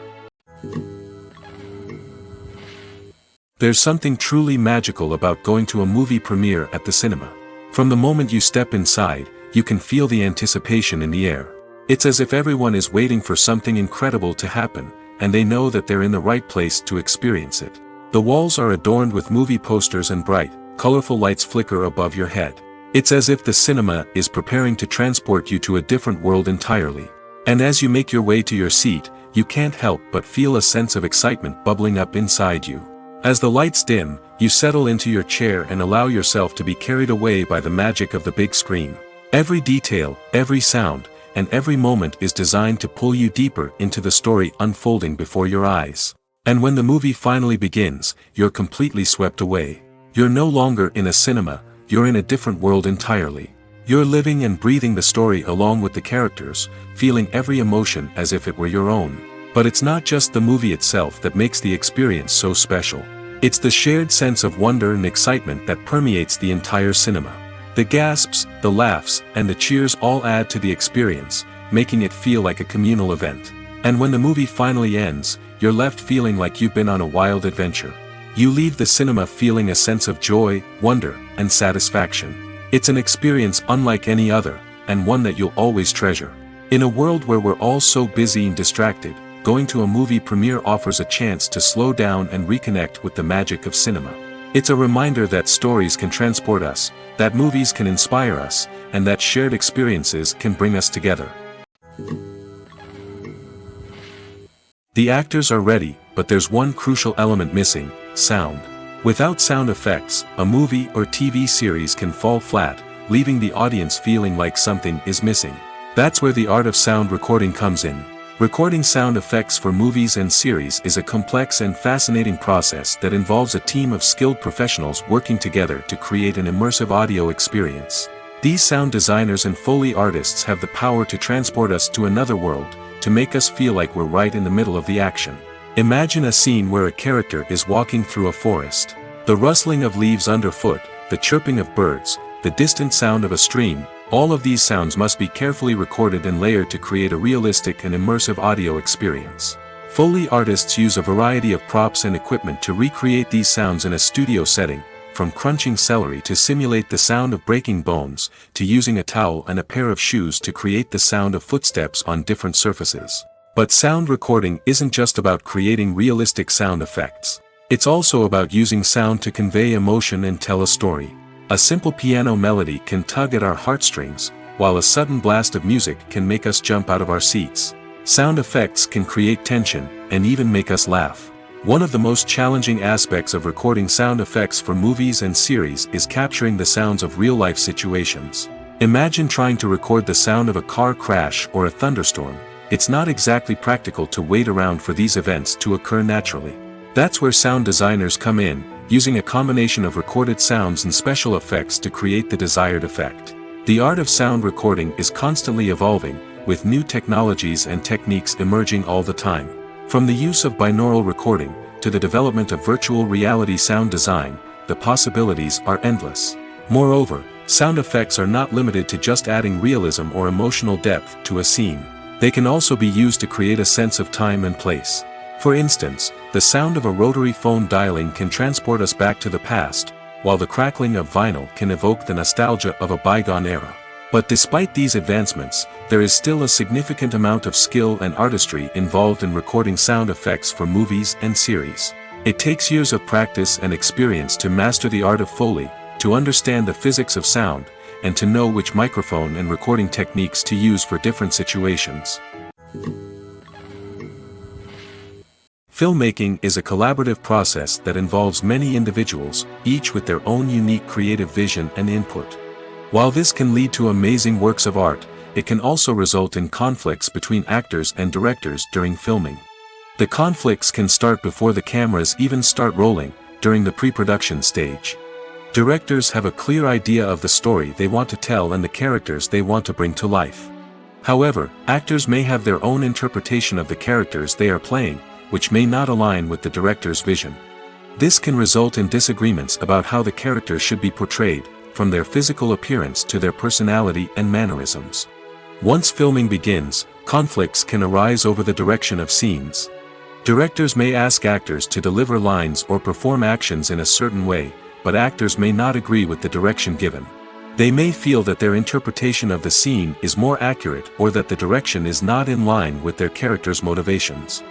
There's something truly magical about going to a movie premiere at the cinema. From the moment you step inside, you can feel the anticipation in the air. It's as if everyone is waiting for something incredible to happen, and they know that they're in the right place to experience it. The walls are adorned with movie posters and bright, colorful lights flicker above your head. It's as if the cinema is preparing to transport you to a different world entirely. And as you make your way to your seat, you can't help but feel a sense of excitement bubbling up inside you. As the lights dim, you settle into your chair and allow yourself to be carried away by the magic of the big screen. Every detail, every sound, and every moment is designed to pull you deeper into the story unfolding before your eyes. And when the movie finally begins, you're completely swept away. You're no longer in a cinema, you're in a different world entirely. You're living and breathing the story along with the characters, feeling every emotion as if it were your own. But it's not just the movie itself that makes the experience so special. It's the shared sense of wonder and excitement that permeates the entire cinema. The gasps, the laughs, and the cheers all add to the experience, making it feel like a communal event. And when the movie finally ends, you're left feeling like you've been on a wild adventure. You leave the cinema feeling a sense of joy, wonder, and satisfaction. It's an experience unlike any other, and one that you'll always treasure. In a world where we're all so busy and distracted, going to a movie premiere offers a chance to slow down and reconnect with the magic of cinema. It's a reminder that stories can transport us, that movies can inspire us, and that shared experiences can bring us together. The actors are ready, but there's one crucial element missing: sound. Without sound effects, a movie or TV series can fall flat, leaving the audience feeling like something is missing. That's where the art of sound recording comes in. Recording sound effects for movies and series is a complex and fascinating process that involves a team of skilled professionals working together to create an immersive audio experience. These sound designers and Foley artists have the power to transport us to another world, to make us feel like we're right in the middle of the action. Imagine a scene where a character is walking through a forest. The rustling of leaves underfoot, the chirping of birds, the distant sound of a stream, all of these sounds must be carefully recorded and layered to create a realistic and immersive audio experience. Foley artists use a variety of props and equipment to recreate these sounds in a studio setting, from crunching celery to simulate the sound of breaking bones, to using a towel and a pair of shoes to create the sound of footsteps on different surfaces. But sound recording isn't just about creating realistic sound effects. It's also about using sound to convey emotion and tell a story. A simple piano melody can tug at our heartstrings, while a sudden blast of music can make us jump out of our seats. Sound effects can create tension, and even make us laugh. One of the most challenging aspects of recording sound effects for movies and series is capturing the sounds of real-life situations. Imagine trying to record the sound of a car crash or a thunderstorm. It's not exactly practical to wait around for these events to occur naturally. That's where sound designers come in, using a combination of recorded sounds and special effects to create the desired effect. The art of sound recording is constantly evolving, with new technologies and techniques emerging all the time. From the use of binaural recording, to the development of virtual reality sound design, the possibilities are endless. Moreover, sound effects are not limited to just adding realism or emotional depth to a scene. They can also be used to create a sense of time and place. For instance, the sound of a rotary phone dialing can transport us back to the past, while the crackling of vinyl can evoke the nostalgia of a bygone era. But despite these advancements, there is still a significant amount of skill and artistry involved in recording sound effects for movies and series. It takes years of practice and experience to master the art of Foley, to understand the physics of sound, and to know which microphone and recording techniques to use for different situations. Filmmaking is a collaborative process that involves many individuals, each with their own unique creative vision and input. While this can lead to amazing works of art, it can also result in conflicts between actors and directors during filming. The conflicts can start before the cameras even start rolling, during the pre-production stage. Directors have a clear idea of the story they want to tell and the characters they want to bring to life. However, actors may have their own interpretation of the characters they are playing, which may not align with the director's vision. This can result in disagreements about how the characters should be portrayed, from their physical appearance to their personality and mannerisms. Once filming begins, conflicts can arise over the direction of scenes. Directors may ask actors to deliver lines or perform actions in a certain way, but actors may not agree with the direction given. They may feel that their interpretation of the scene is more accurate or that the direction is not in line with their character's motivations.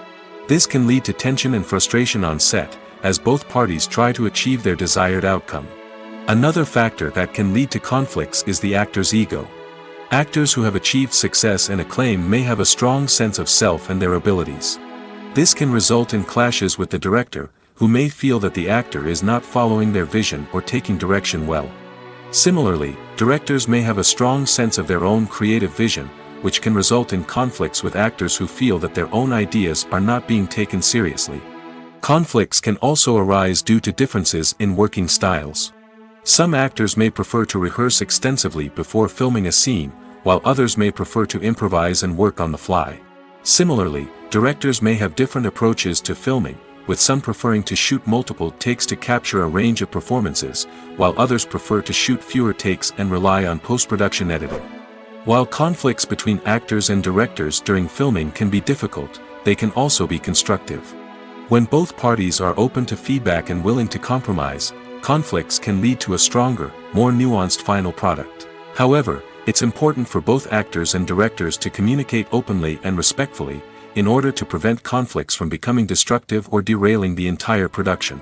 This can lead to tension and frustration on set, as both parties try to achieve their desired outcome. Another factor that can lead to conflicts is the actor's ego. Actors who have achieved success and acclaim may have a strong sense of self and their abilities. This can result in clashes with the director, who may feel that the actor is not following their vision or taking direction well. Similarly, directors may have a strong sense of their own creative vision, which can result in conflicts with actors who feel that their own ideas are not being taken seriously. Conflicts can also arise due to differences in working styles. Some actors may prefer to rehearse extensively before filming a scene, while others may prefer to improvise and work on the fly. Similarly, directors may have different approaches to filming, with some preferring to shoot multiple takes to capture a range of performances, while others prefer to shoot fewer takes and rely on post-production editing. While conflicts between actors and directors during filming can be difficult, they can also be constructive. When both parties are open to feedback and willing to compromise, conflicts can lead to a stronger, more nuanced final product. However, it's important for both actors and directors to communicate openly and respectfully, in order to prevent conflicts from becoming destructive or derailing the entire production.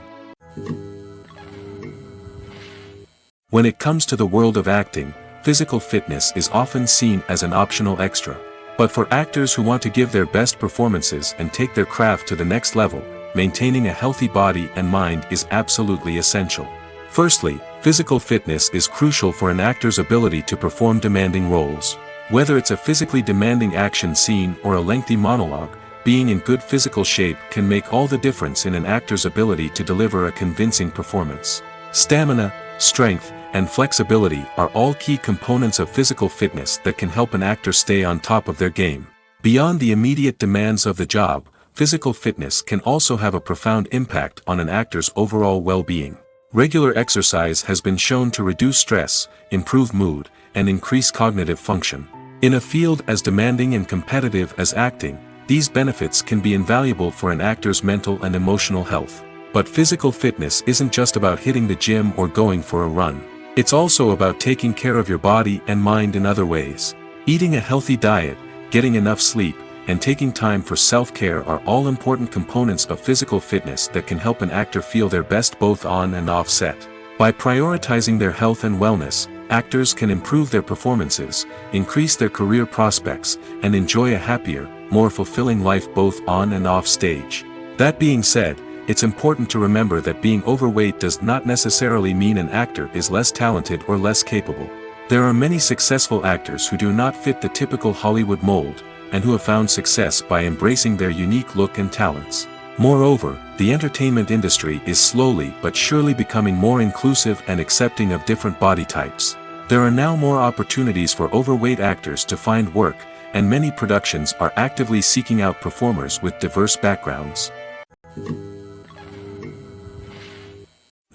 When it comes to the world of acting, physical fitness is often seen as an optional extra. But for actors who want to give their best performances and take their craft to the next level, maintaining a healthy body and mind is absolutely essential. Firstly, physical fitness is crucial for an actor's ability to perform demanding roles. Whether it's a physically demanding action scene or a lengthy monologue, being in good physical shape can make all the difference in an actor's ability to deliver a convincing performance. Stamina, strength, and flexibility are all key components of physical fitness that can help an actor stay on top of their game. Beyond the immediate demands of the job, physical fitness can also have a profound impact on an actor's overall well-being. Regular exercise has been shown to reduce stress, improve mood, and increase cognitive function. In a field as demanding and competitive as acting, These benefits can be invaluable for an actor's mental and emotional health. But physical fitness isn't just about hitting the gym or going for a run. It's also about taking care of your body and mind in other ways. Eating a healthy diet, getting enough sleep, and taking time for self-care are all important components of physical fitness that can help an actor feel their best both on and off set. By prioritizing their health and wellness, actors can improve their performances, increase their career prospects, and enjoy a happier, more fulfilling life both on and off stage. That being said, it's important to remember that being overweight does not necessarily mean an actor is less talented or less capable. There are many successful actors who do not fit the typical Hollywood mold, and who have found success by embracing their unique look and talents. Moreover, the entertainment industry is slowly but surely becoming more inclusive and accepting of different body types. There are now more opportunities for overweight actors to find work, and many productions are actively seeking out performers with diverse backgrounds.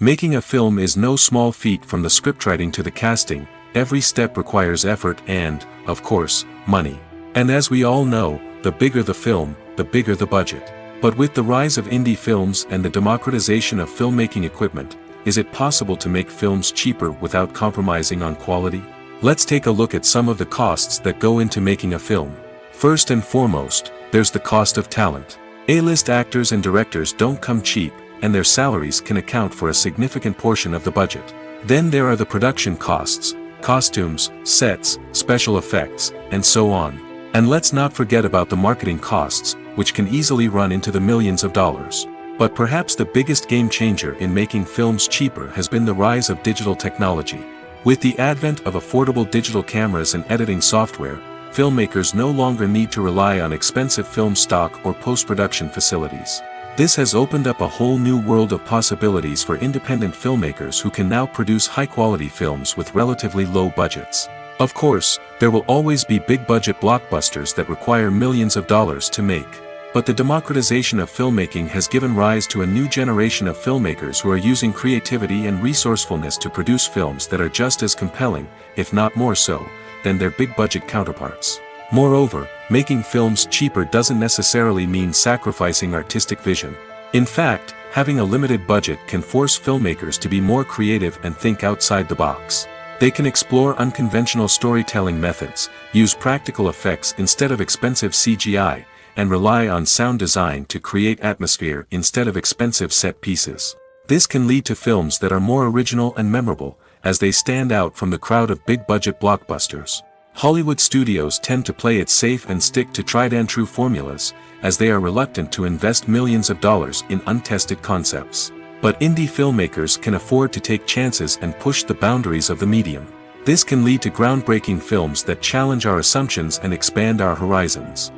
Making a film is no small feat. From the scriptwriting to the casting, every step requires effort and, of course, money. And as we all know, the bigger the film, the bigger the budget. But with the rise of indie films and the democratization of filmmaking equipment, is it possible to make films cheaper without compromising on quality? Let's take a look at some of the costs that go into making a film. First and foremost, there's the cost of talent. A-list actors and directors don't come cheap, and their salaries can account for a significant portion of the budget. Then there are the production costs, costumes, sets, special effects, and so on. And let's not forget about the marketing costs, which can easily run into the millions of dollars. But perhaps the biggest game changer in making films cheaper has been the rise of digital technology. With the advent of affordable digital cameras and editing software, filmmakers no longer need to rely on expensive film stock or post-production facilities. This has opened up a whole new world of possibilities for independent filmmakers who can now produce high-quality films with relatively low budgets. Of course, there will always be big-budget blockbusters that require millions of dollars to make. But the democratization of filmmaking has given rise to a new generation of filmmakers who are using creativity and resourcefulness to produce films that are just as compelling, if not more so, than their big-budget counterparts. Moreover, making films cheaper doesn't necessarily mean sacrificing artistic vision. In fact, having a limited budget can force filmmakers to be more creative and think outside the box. They can explore unconventional storytelling methods, use practical effects instead of expensive CGI, and rely on sound design to create atmosphere instead of expensive set pieces. This can lead to films that are more original and memorable, as they stand out from the crowd of big-budget blockbusters. Hollywood studios tend to play it safe and stick to tried-and-true formulas, as they are reluctant to invest millions of dollars in untested concepts. But indie filmmakers can afford to take chances and push the boundaries of the medium. This can lead to groundbreaking films that challenge our assumptions and expand our horizons.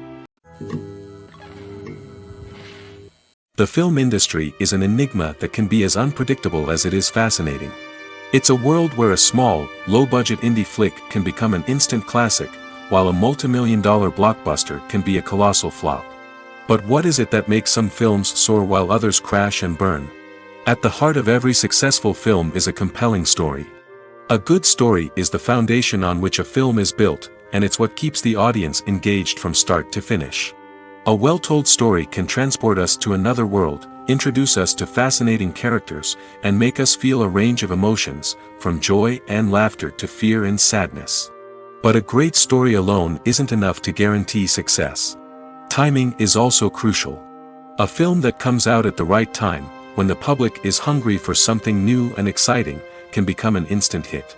The film industry is an enigma that can be as unpredictable as it is fascinating. It's a world where a small, low-budget indie flick can become an instant classic, while a multi-million-dollar blockbuster can be a colossal flop. But what is it that makes some films soar while others crash and burn? At the heart of every successful film is a compelling story. A good story is the foundation on which a film is built, and it's what keeps the audience engaged from start to finish. A well-told story can transport us to another world, introduce us to fascinating characters, and make us feel a range of emotions, from joy and laughter to fear and sadness. But a great story alone isn't enough to guarantee success. Timing is also crucial. A film that comes out at the right time, when the public is hungry for something new and exciting, can become an instant hit.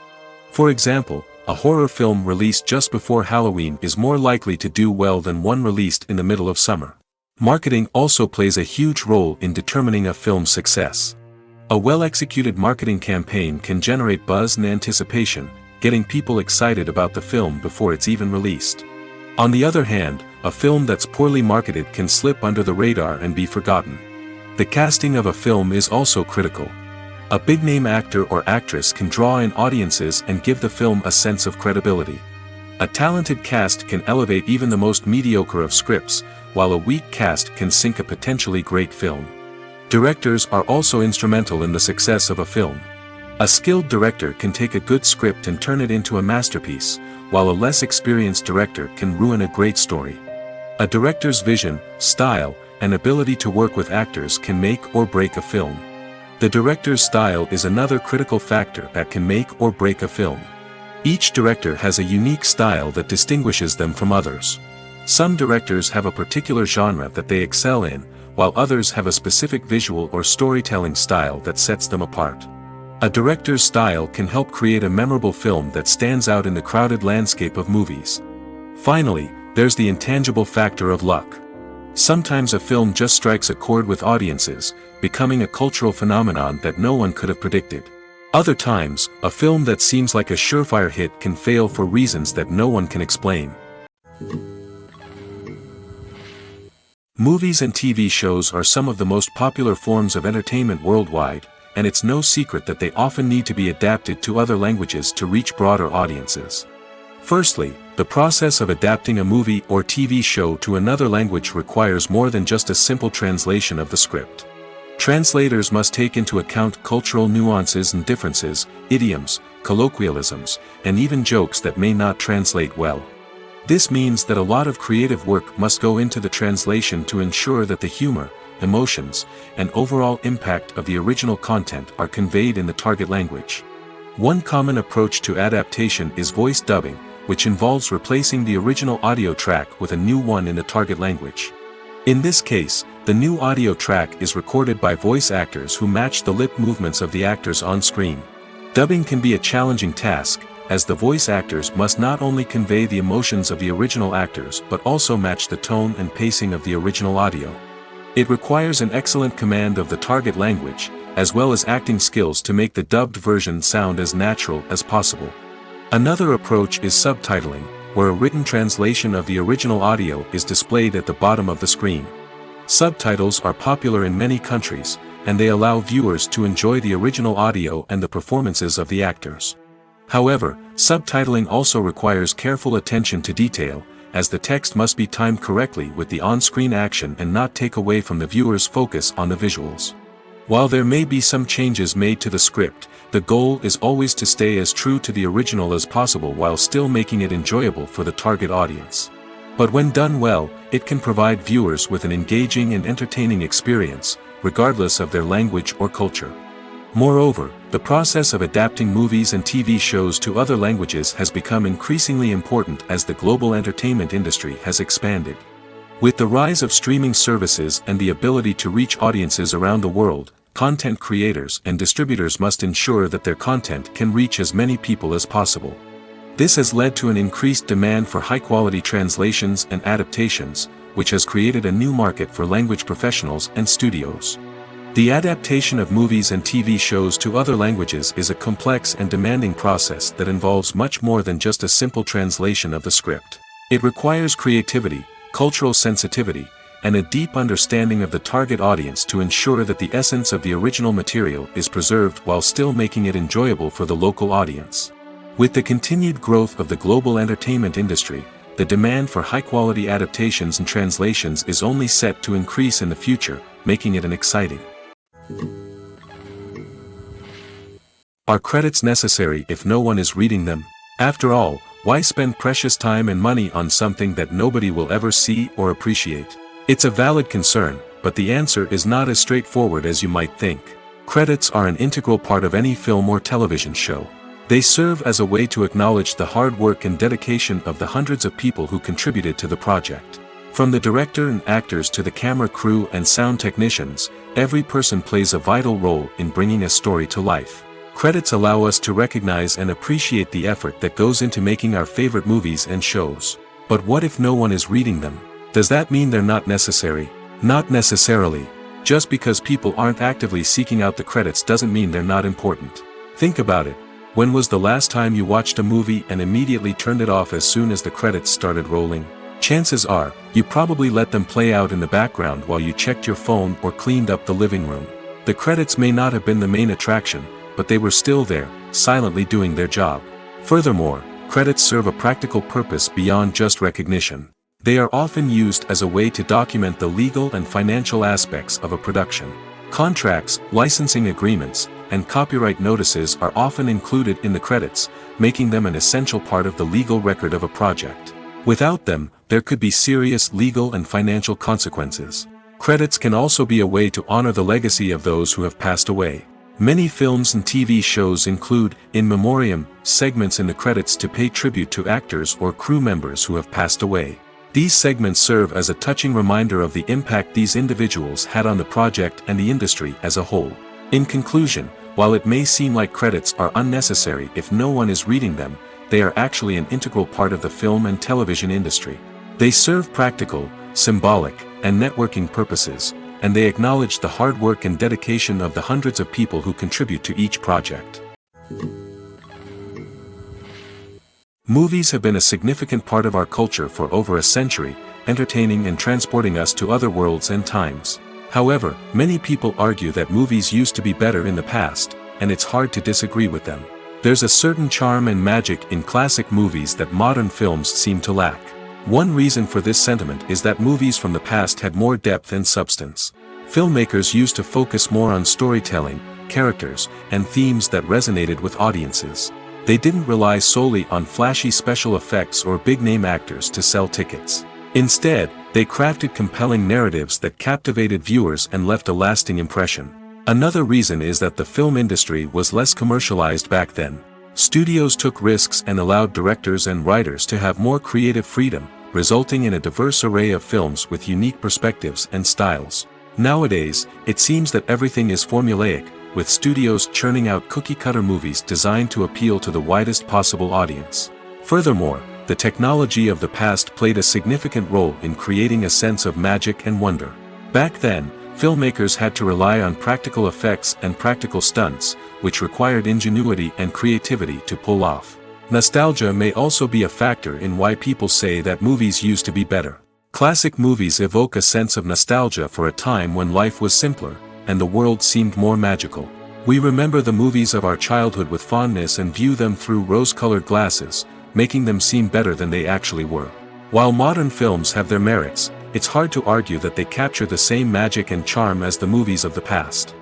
For example, a horror film released just before Halloween is more likely to do well than one released in the middle of summer. Marketing also plays a huge role in determining a film's success. A well-executed marketing campaign can generate buzz and anticipation, getting people excited about the film before it's even released. On the other hand, a film that's poorly marketed can slip under the radar and be forgotten. The casting of a film is also critical. A big-name actor or actress can draw in audiences and give the film a sense of credibility. A talented cast can elevate even the most mediocre of scripts, while a weak cast can sink a potentially great film. Directors are also instrumental in the success of a film. A skilled director can take a good script and turn it into a masterpiece, while a less experienced director can ruin a great story. A director's vision, style, and ability to work with actors can make or break a film. The director's style is another critical factor that can make or break a film. Each director has a unique style that distinguishes them from others. Some directors have a particular genre that they excel in, while others have a specific visual or storytelling style that sets them apart. A director's style can help create a memorable film that stands out in the crowded landscape of movies. Finally, there's the intangible factor of luck. Sometimes a film just strikes a chord with audiences, becoming a cultural phenomenon that no one could have predicted. Other times, a film that seems like a surefire hit can fail for reasons that no one can explain. Movies and TV shows are some of the most popular forms of entertainment worldwide, and it's no secret that they often need to be adapted to other languages to reach broader audiences. Firstly, the process of adapting a movie or TV show to another language requires more than just a simple translation of the script. Translators must take into account cultural nuances and differences, idioms, colloquialisms, and even jokes that may not translate well. This means that a lot of creative work must go into the translation to ensure that the humor, emotions, and overall impact of the original content are conveyed in the target language. One common approach to adaptation is voice dubbing, which involves replacing the original audio track with a new one in the target language. In this case, the new audio track is recorded by voice actors who match the lip movements of the actors on screen. Dubbing can be a challenging task, as the voice actors must not only convey the emotions of the original actors but also match the tone and pacing of the original audio. It requires an excellent command of the target language, as well as acting skills to make the dubbed version sound as natural as possible. Another approach is subtitling, where a written translation of the original audio is displayed at the bottom of the screen. Subtitles are popular in many countries, and they allow viewers to enjoy the original audio and the performances of the actors. However, subtitling also requires careful attention to detail, as the text must be timed correctly with the on-screen action and not take away from the viewer's focus on the visuals. While there may be some changes made to the script, the goal is always to stay as true to the original as possible while still making it enjoyable for the target audience. But when done well, it can provide viewers with an engaging and entertaining experience, regardless of their language or culture. Moreover, the process of adapting movies and TV shows to other languages has become increasingly important as the global entertainment industry has expanded. With the rise of streaming services and the ability to reach audiences around the world, content creators and distributors must ensure that their content can reach as many people as possible. This has led to an increased demand for high-quality translations and adaptations, which has created a new market for language professionals and studios. The adaptation of movies and TV shows to other languages is a complex and demanding process that involves much more than just a simple translation of the script. It requires creativity, cultural sensitivity, and a deep understanding of the target audience to ensure that the essence of the original material is preserved while still making it enjoyable for the local audience. With the continued growth of the global entertainment industry, the demand for high-quality adaptations and translations is only set to increase in the future, making it an exciting. Are credits necessary if no one is reading them? After all, why spend precious time and money on something that nobody will ever see or appreciate? It's a valid concern, but the answer is not as straightforward as you might think. Credits are an integral part of any film or television show. They serve as a way to acknowledge the hard work and dedication of the hundreds of people who contributed to the project. From the director and actors to the camera crew and sound technicians, every person plays a vital role in bringing a story to life. Credits allow us to recognize and appreciate the effort that goes into making our favorite movies and shows. But what if no one is reading them? Does that mean they're not necessary? Not necessarily. Just because people aren't actively seeking out the credits doesn't mean they're not important. Think about it. When was the last time you watched a movie and immediately turned it off as soon as the credits started rolling? Chances are, you probably let them play out in the background while you checked your phone or cleaned up the living room. The credits may not have been the main attraction, but they were still there, silently doing their job. Furthermore, credits serve a practical purpose beyond just recognition. They are often used as a way to document the legal and financial aspects of a production. Contracts, licensing agreements, and copyright notices are often included in the credits, making them an essential part of the legal record of a project. Without them, there could be serious legal and financial consequences. Credits can also be a way to honor the legacy of those who have passed away. Many films and TV shows include in memoriam segments in the credits to pay tribute to actors or crew members who have passed away. These segments serve as a touching reminder of the impact these individuals had on the project and the industry as a whole. In conclusion, while it may seem like credits are unnecessary if no one is reading them, they are actually an integral part of the film and television industry. They serve practical, symbolic, and networking purposes, and they acknowledge the hard work and dedication of the hundreds of people who contribute to each project. Movies have been a significant part of our culture for over a century, entertaining and transporting us to other worlds and times. However, many people argue that movies used to be better in the past, and it's hard to disagree with them. There's a certain charm and magic in classic movies that modern films seem to lack. One reason for this sentiment is that movies from the past had more depth and substance. Filmmakers used to focus more on storytelling, characters, and themes that resonated with audiences. They didn't rely solely on flashy special effects or big-name actors to sell tickets. Instead, they crafted compelling narratives that captivated viewers and left a lasting impression. Another reason is that the film industry was less commercialized back then. Studios took risks and allowed directors and writers to have more creative freedom, resulting in a diverse array of films with unique perspectives and styles. Nowadays, it seems that everything is formulaic, with studios churning out cookie-cutter movies designed to appeal to the widest possible audience. Furthermore, the technology of the past played a significant role in creating a sense of magic and wonder. Back then, filmmakers had to rely on practical effects and practical stunts, which required ingenuity and creativity to pull off. Nostalgia may also be a factor in why people say that movies used to be better. Classic movies evoke a sense of nostalgia for a time when life was simpler, and the world seemed more magical. We remember the movies of our childhood with fondness and view them through rose-colored glasses, making them seem better than they actually were. While modern films have their merits, it's hard to argue that they capture the same magic and charm as the movies of the past.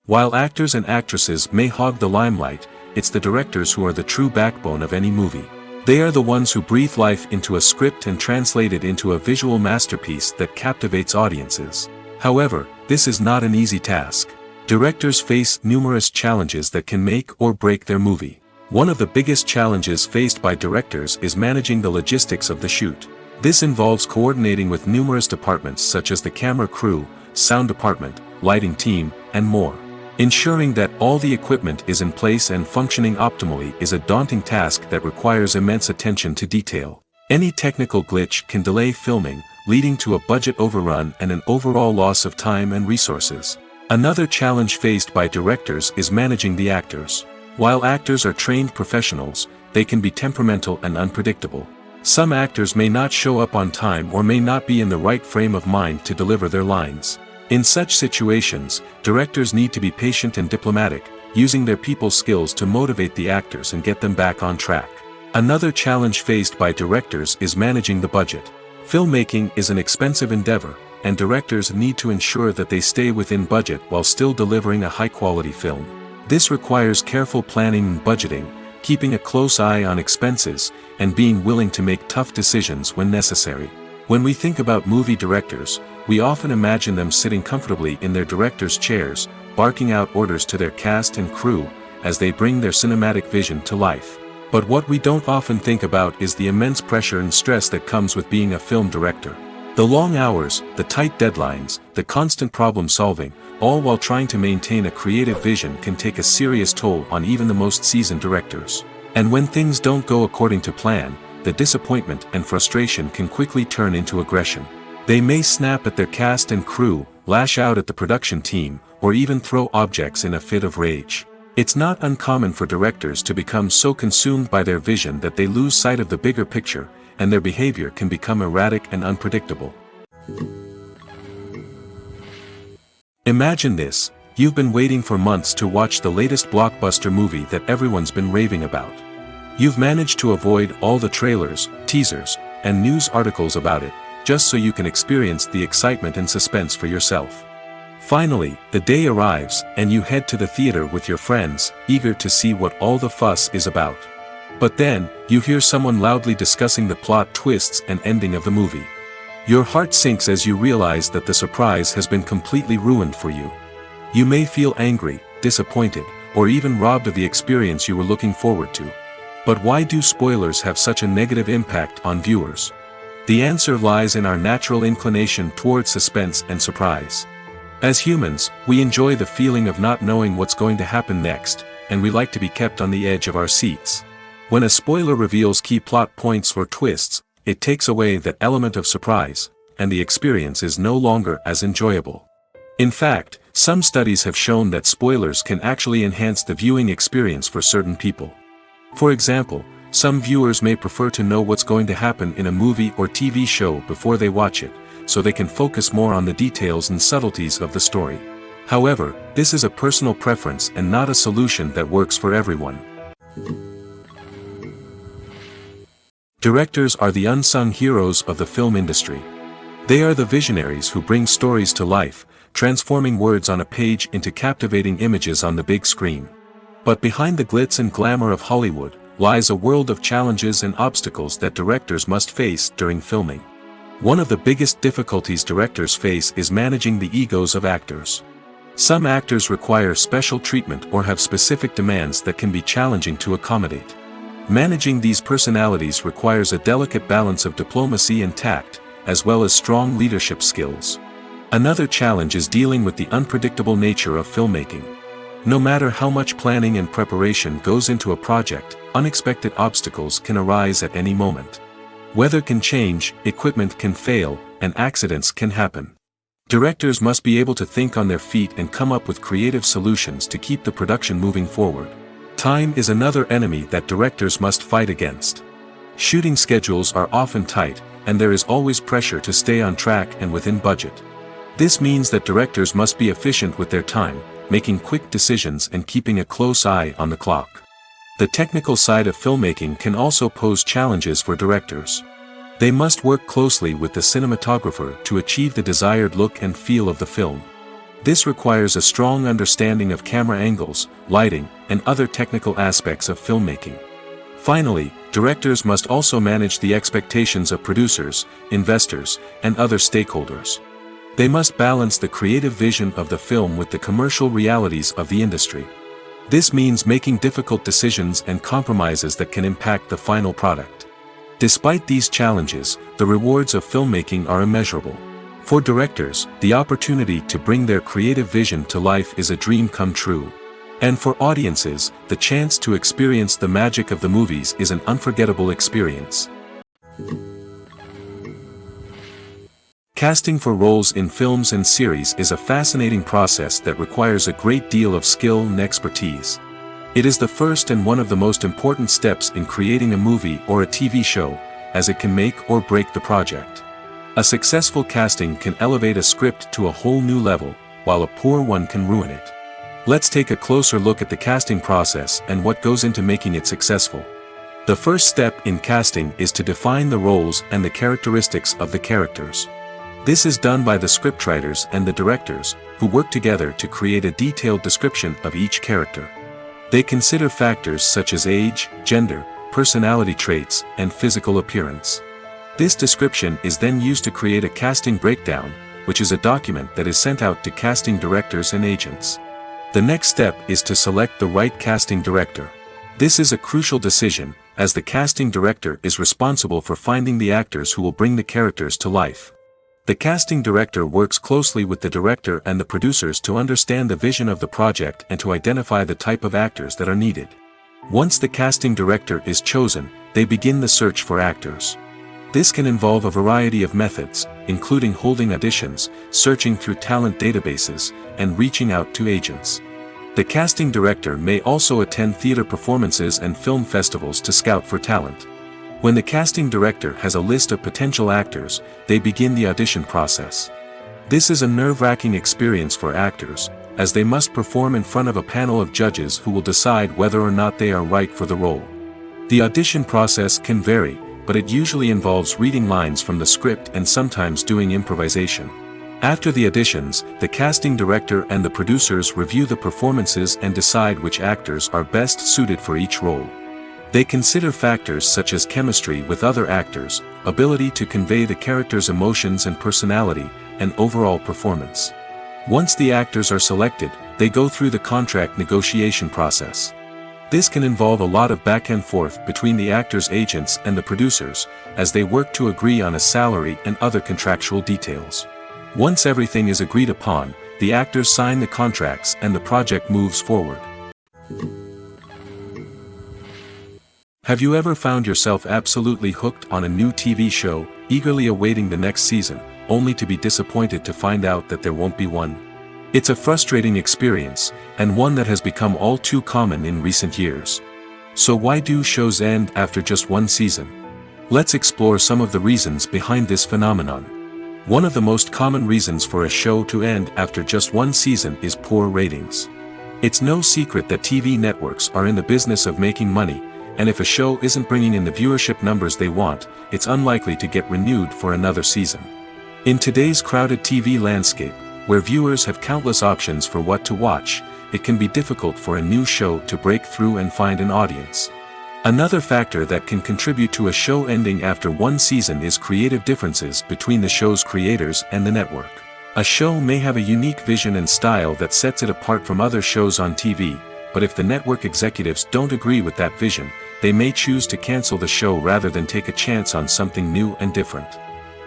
While actors and actresses may hog the limelight, it's the directors who are the true backbone of any movie. They are the ones who breathe life into a script and translate it into a visual masterpiece that captivates audiences. However, this is not an easy task. Directors face numerous challenges that can make or break their movie. One of the biggest challenges faced by directors is managing the logistics of the shoot. This involves coordinating with numerous departments such as the camera crew, sound department, lighting team, and more. Ensuring that all the equipment is in place and functioning optimally is a daunting task that requires immense attention to detail. Any technical glitch can delay filming, leading to a budget overrun and an overall loss of time and resources. Another challenge faced by directors is managing the actors. While actors are trained professionals, they can be temperamental and unpredictable. Some actors may not show up on time or may not be in the right frame of mind to deliver their lines. In such situations, directors need to be patient and diplomatic, using their people skills to motivate the actors and get them back on track. Another challenge faced by directors is managing the budget. Filmmaking is an expensive endeavor, and directors need to ensure that they stay within budget while still delivering a high-quality film. This requires careful planning and budgeting, keeping a close eye on expenses, and being willing to make tough decisions when necessary. When we think about movie directors, we often imagine them sitting comfortably in their director's chairs, barking out orders to their cast and crew, as they bring their cinematic vision to life. But what we don't often think about is the immense pressure and stress that comes with being a film director. The long hours, the tight deadlines, the constant problem solving, all while trying to maintain a creative vision can take a serious toll on even the most seasoned directors. And when things don't go according to plan, the disappointment and frustration can quickly turn into aggression. They may snap at their cast and crew, lash out at the production team, or even throw objects in a fit of rage. It's not uncommon for directors to become so consumed by their vision that they lose sight of the bigger picture, and their behavior can become erratic and unpredictable. Imagine this: you've been waiting for months to watch the latest blockbuster movie that everyone's been raving about. You've managed to avoid all the trailers, teasers, and news articles about it, just so you can experience the excitement and suspense for yourself. Finally, the day arrives, and you head to the theater with your friends, eager to see what all the fuss is about. But then, you hear someone loudly discussing the plot twists and ending of the movie. Your heart sinks as you realize that the surprise has been completely ruined for you. You may feel angry, disappointed, or even robbed of the experience you were looking forward to. But why do spoilers have such a negative impact on viewers? The answer lies in our natural inclination toward suspense and surprise. As humans, we enjoy the feeling of not knowing what's going to happen next, and we like to be kept on the edge of our seats. When a spoiler reveals key plot points or twists, it takes away that element of surprise, and the experience is no longer as enjoyable. In fact, some studies have shown that spoilers can actually enhance the viewing experience for certain people. For example, some viewers may prefer to know what's going to happen in a movie or TV show before they watch it, so they can focus more on the details and subtleties of the story. However, this is a personal preference and not a solution that works for everyone. Directors are the unsung heroes of the film industry. They are the visionaries who bring stories to life, transforming words on a page into captivating images on the big screen. But behind the glitz and glamour of Hollywood, lies a world of challenges and obstacles that directors must face during filming. One of the biggest difficulties directors face is managing the egos of actors. Some actors require special treatment or have specific demands that can be challenging to accommodate. Managing these personalities requires a delicate balance of diplomacy and tact, as well as strong leadership skills. Another challenge is dealing with the unpredictable nature of filmmaking. No matter how much planning and preparation goes into a project, unexpected obstacles can arise at any moment. Weather can change, equipment can fail, and accidents can happen. Directors must be able to think on their feet and come up with creative solutions to keep the production moving forward. Time is another enemy that directors must fight against. Shooting schedules are often tight, and there is always pressure to stay on track and within budget. This means that directors must be efficient with their time, making quick decisions and keeping a close eye on the clock. The technical side of filmmaking can also pose challenges for directors. They must work closely with the cinematographer to achieve the desired look and feel of the film. This requires a strong understanding of camera angles, lighting, and other technical aspects of filmmaking. Finally, directors must also manage the expectations of producers, investors, and other stakeholders. They must balance the creative vision of the film with the commercial realities of the industry. This means making difficult decisions and compromises that can impact the final product. Despite these challenges, the rewards of filmmaking are immeasurable. For directors, the opportunity to bring their creative vision to life is a dream come true. And for audiences, the chance to experience the magic of the movies is an unforgettable experience. Casting for roles in films and series is a fascinating process that requires a great deal of skill and expertise. It is the first and one of the most important steps in creating a movie or a TV show, as it can make or break the project. A successful casting can elevate a script to a whole new level, while a poor one can ruin it. Let's take a closer look at the casting process and what goes into making it successful. The first step in casting is to define the roles and the characteristics of the characters. This is done by the scriptwriters and the directors, who work together to create a detailed description of each character. They consider factors such as age, gender, personality traits, and physical appearance. This description is then used to create a casting breakdown, which is a document that is sent out to casting directors and agents. The next step is to select the right casting director. This is a crucial decision, as the casting director is responsible for finding the actors who will bring the characters to life. The casting director works closely with the director and the producers to understand the vision of the project and to identify the type of actors that are needed. Once the casting director is chosen, they begin the search for actors. This can involve a variety of methods, including holding auditions, searching through talent databases, and reaching out to agents. The casting director may also attend theater performances and film festivals to scout for talent. When the casting director has a list of potential actors, they begin the audition process. This is a nerve-wracking experience for actors, as they must perform in front of a panel of judges who will decide whether or not they are right for the role. The audition process can vary, but it usually involves reading lines from the script and sometimes doing improvisation. After the auditions, the casting director and the producers review the performances and decide which actors are best suited for each role. They consider factors such as chemistry with other actors, ability to convey the character's emotions and personality, and overall performance. Once the actors are selected, they go through the contract negotiation process. This can involve a lot of back and forth between the actors' agents and the producers, as they work to agree on a salary and other contractual details. Once everything is agreed upon, the actors sign the contracts and the project moves forward. Have you ever found yourself absolutely hooked on a new TV show, eagerly awaiting the next season, only to be disappointed to find out that there won't be one? It's a frustrating experience, and one that has become all too common in recent years. So why do shows end after just one season? Let's explore some of the reasons behind this phenomenon. One of the most common reasons for a show to end after just one season is poor ratings. It's no secret that TV networks are in the business of making money, and if a show isn't bringing in the viewership numbers they want, it's unlikely to get renewed for another season. In today's crowded TV landscape, where viewers have countless options for what to watch, it can be difficult for a new show to break through and find an audience. Another factor that can contribute to a show ending after one season is creative differences between the show's creators and the network. A show may have a unique vision and style that sets it apart from other shows on TV, but if the network executives don't agree with that vision, they may choose to cancel the show rather than take a chance on something new and different.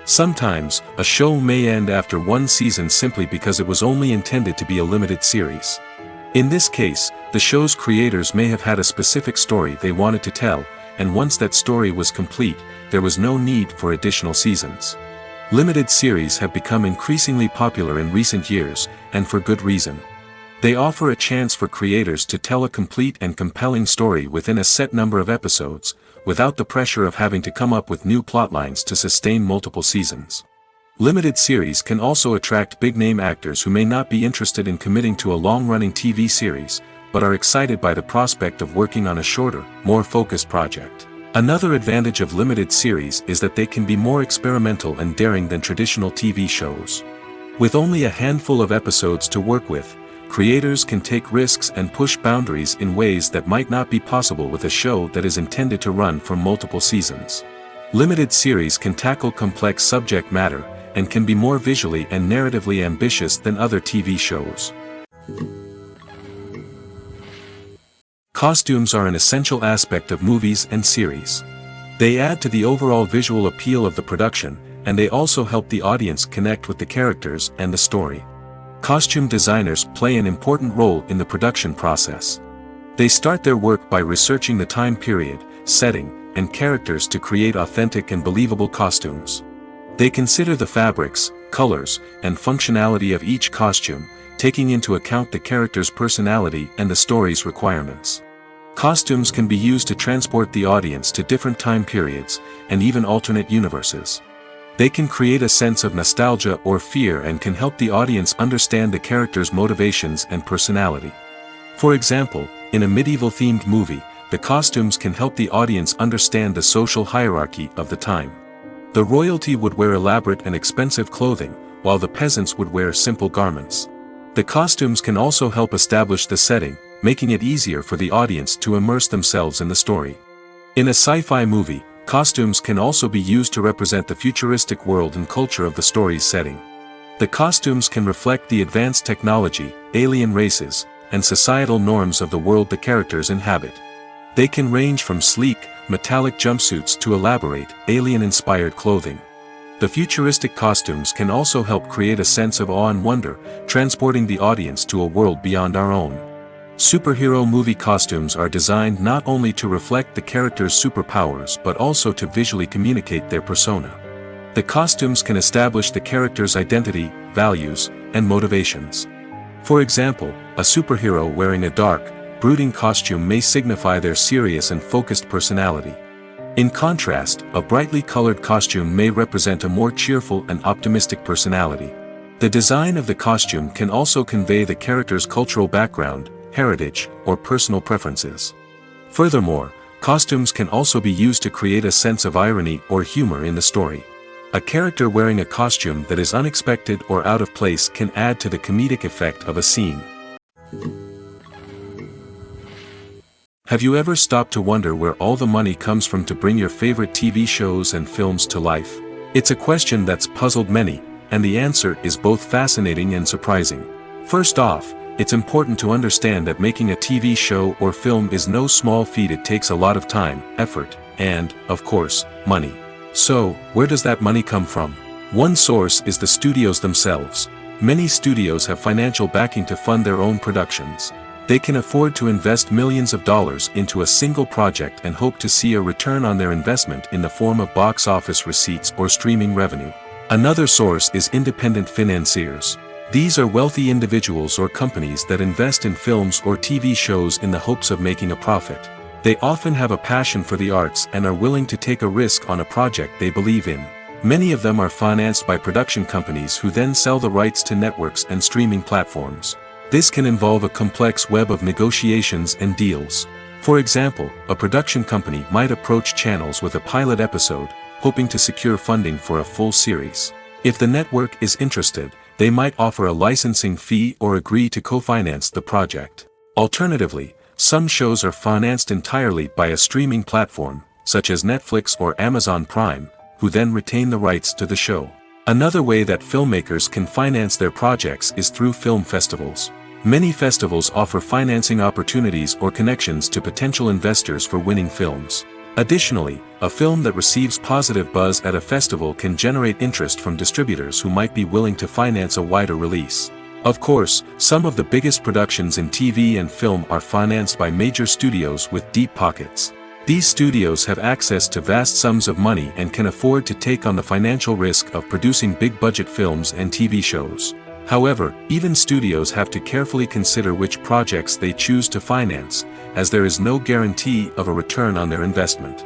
Sometimes, a show may end after one season simply because it was only intended to be a limited series. In this case, the show's creators may have had a specific story they wanted to tell, and once that story was complete, there was no need for additional seasons. Limited series have become increasingly popular in recent years, and for good reason. They offer a chance for creators to tell a complete and compelling story within a set number of episodes, without the pressure of having to come up with new plotlines to sustain multiple seasons. Limited series can also attract big-name actors who may not be interested in committing to a long-running TV series, but are excited by the prospect of working on a shorter, more focused project. Another advantage of limited series is that they can be more experimental and daring than traditional TV shows. With only a handful of episodes to work with, creators can take risks and push boundaries in ways that might not be possible with a show that is intended to run for multiple seasons. Limited series can tackle complex subject matter, and can be more visually and narratively ambitious than other TV shows. Costumes are an essential aspect of movies and series. They add to the overall visual appeal of the production, and they also help the audience connect with the characters and the story. Costume designers play an important role in the production process. They start their work by researching the time period, setting, and characters to create authentic and believable costumes. They consider the fabrics, colors, and functionality of each costume, taking into account the character's personality and the story's requirements. Costumes can be used to transport the audience to different time periods, and even alternate universes. They can create a sense of nostalgia or fear and can help the audience understand the character's motivations and personality. For example, in a medieval-themed movie, the costumes can help the audience understand the social hierarchy of the time. The royalty would wear elaborate and expensive clothing, while the peasants would wear simple garments. The costumes can also help establish the setting, making it easier for the audience to immerse themselves in the story. In a sci-fi movie, costumes can also be used to represent the futuristic world and culture of the story's setting. The costumes can reflect the advanced technology, alien races, and societal norms of the world the characters inhabit. They can range from sleek, metallic jumpsuits to elaborate, alien-inspired clothing. The futuristic costumes can also help create a sense of awe and wonder, transporting the audience to a world beyond our own. Superhero movie costumes are designed not only to reflect the character's superpowers but also to visually communicate their persona. The costumes can establish the character's identity, values, and motivations. For example, a superhero wearing a dark, brooding costume may signify their serious and focused personality. In contrast, a brightly colored costume may represent a more cheerful and optimistic personality. The design of the costume can also convey the character's cultural background, heritage, or personal preferences. Furthermore, costumes can also be used to create a sense of irony or humor in the story. A character wearing a costume that is unexpected or out of place can add to the comedic effect of a scene. Have you ever stopped to wonder where all the money comes from to bring your favorite TV shows and films to life? It's a question that's puzzled many, and the answer is both fascinating and surprising. First off, it's important to understand that making a TV show or film is no small feat. It takes a lot of time, effort, and, of course, money. So, where does that money come from? One source is the studios themselves. Many studios have financial backing to fund their own productions. They can afford to invest millions of dollars into a single project and hope to see a return on their investment in the form of box office receipts or streaming revenue. Another source is independent financiers. These are wealthy individuals or companies that invest in films or TV shows in the hopes of making a profit. They often have a passion for the arts and are willing to take a risk on a project they believe in. Many of them are financed by production companies who then sell the rights to networks and streaming platforms. This can involve a complex web of negotiations and deals. For example, a production company might approach channels with a pilot episode, hoping to secure funding for a full series. If the network is interested, they might offer a licensing fee or agree to co-finance the project. Alternatively, some shows are financed entirely by a streaming platform, such as Netflix or Amazon Prime, who then retain the rights to the show. Another way that filmmakers can finance their projects is through film festivals. Many festivals offer financing opportunities or connections to potential investors for winning films. Additionally, a film that receives positive buzz at a festival can generate interest from distributors who might be willing to finance a wider release. Of course, some of the biggest productions in TV and film are financed by major studios with deep pockets. These studios have access to vast sums of money and can afford to take on the financial risk of producing big-budget films and TV shows. However, even studios have to carefully consider which projects they choose to finance, as there is no guarantee of a return on their investment.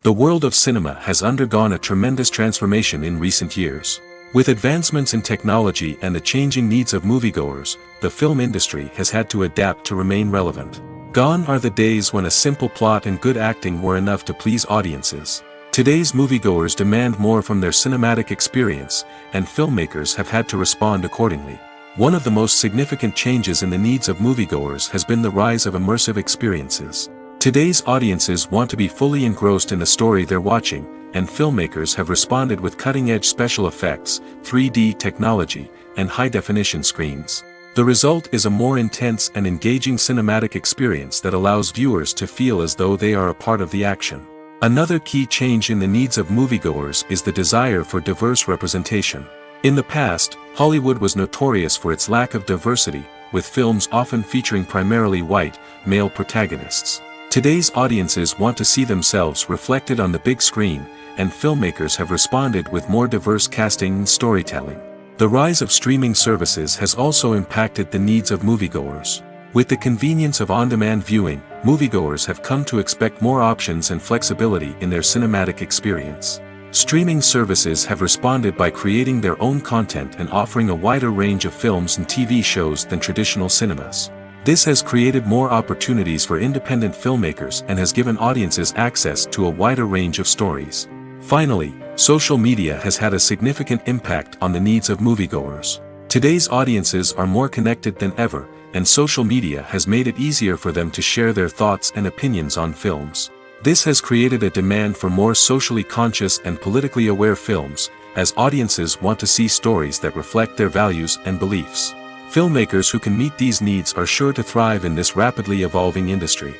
The world of cinema has undergone a tremendous transformation in recent years. With advancements in technology and the changing needs of moviegoers, the film industry has had to adapt to remain relevant. Gone are the days when a simple plot and good acting were enough to please audiences. Today's moviegoers demand more from their cinematic experience, and filmmakers have had to respond accordingly. One of the most significant changes in the needs of moviegoers has been the rise of immersive experiences. Today's audiences want to be fully engrossed in the story they're watching, and filmmakers have responded with cutting-edge special effects, 3D technology, and high-definition screens. The result is a more intense and engaging cinematic experience that allows viewers to feel as though they are a part of the action. Another key change in the needs of moviegoers is the desire for diverse representation. In the past, Hollywood was notorious for its lack of diversity, with films often featuring primarily white, male protagonists. Today's audiences want to see themselves reflected on the big screen, and filmmakers have responded with more diverse casting and storytelling. The rise of streaming services has also impacted the needs of moviegoers. With the convenience of on-demand viewing, moviegoers have come to expect more options and flexibility in their cinematic experience. Streaming services have responded by creating their own content and offering a wider range of films and TV shows than traditional cinemas. This has created more opportunities for independent filmmakers and has given audiences access to a wider range of stories. Finally, social media has had a significant impact on the needs of moviegoers. Today's audiences are more connected than ever, and social media has made it easier for them to share their thoughts and opinions on films. This has created a demand for more socially conscious and politically aware films, as audiences want to see stories that reflect their values and beliefs. Filmmakers who can meet these needs are sure to thrive in this rapidly evolving industry.